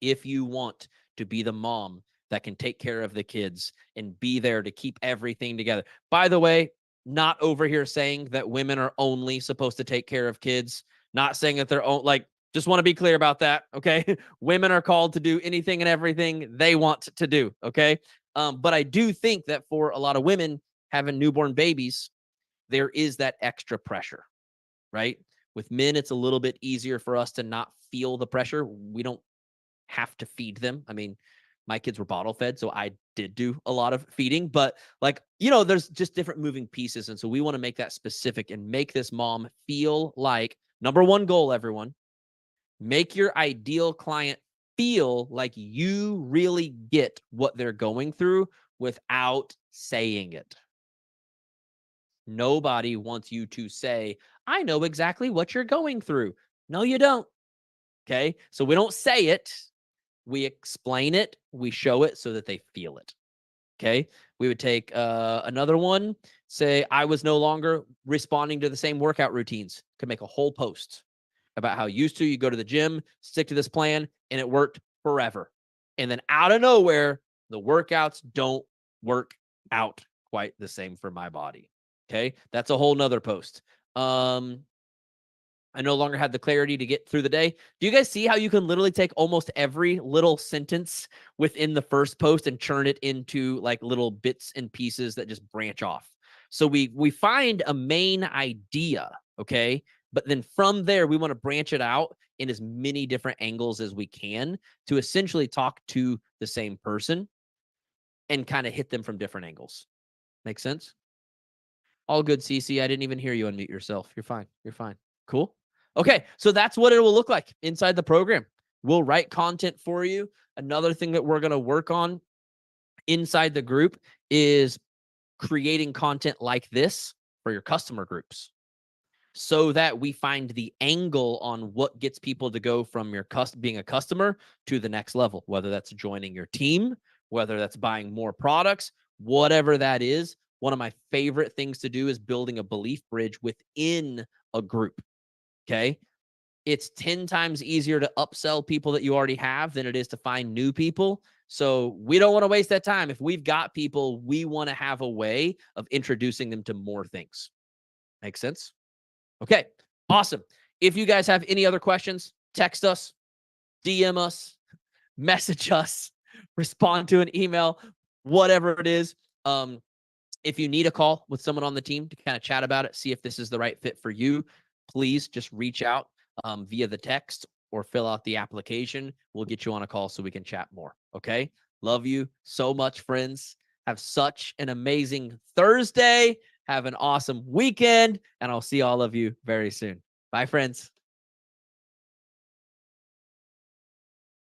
If you want to be the mom that can take care of the kids and be there to keep everything together. By the way, not over here saying that women are only supposed to take care of kids, not saying that they're like, just want to be clear about that. Okay. Women are called to do anything and everything they want to do. Okay. But I do think that for a lot of women having newborn babies, there is that extra pressure, right? With men, it's a little bit easier for us to not feel the pressure. We don't have to feed them. I mean, my kids were bottle fed, so I did do a lot of feeding, but like, there's just different moving pieces. And so we want to make that specific and make this mom feel like, number one goal, everyone, make your ideal client feel like you really get what they're going through without saying it. Nobody wants you to say, I know exactly what you're going through. No, you don't. Okay. So we don't say it. We explain it. We show it so that they feel it. Okay. We would take another one, say, I was no longer responding to the same workout routines. Could make a whole post about how used to you go to the gym, stick to this plan, and it worked forever. And then out of nowhere, the workouts don't work out quite the same for my body. Okay. That's a whole nother post. I no longer had the clarity to get through the day. Do you guys see how you can literally take almost every little sentence within the first post and churn it into like little bits and pieces that just branch off? So we find a main idea, okay? But then from there, we want to branch it out in as many different angles as we can to essentially talk to the same person and kind of hit them from different angles. Make sense? All good, CC. I didn't even hear you unmute yourself. You're fine. You're fine. Cool. Okay, so that's what it will look like inside the program. We'll write content for you. Another thing that we're going to work on inside the group is creating content like this for your customer groups so that we find the angle on what gets people to go from your being a customer to the next level, whether that's joining your team, whether that's buying more products, whatever that is. One of my favorite things to do is building a belief bridge within a group. Okay. It's 10 times easier to upsell people that you already have than it is to find new people. So we don't want to waste that time. If we've got people, we want to have a way of introducing them to more things. Make sense? Okay. Awesome. If you guys have any other questions, text us, DM us, message us, respond to an email, whatever it is. If you need a call with someone on the team to kind of chat about it, see if this is the right fit for you, please just reach out via the text or fill out the application. We'll get you on a call so we can chat more. Okay. Love you so much, friends. Have such an amazing Thursday. Have an awesome weekend. And I'll see all of you very soon. Bye, friends.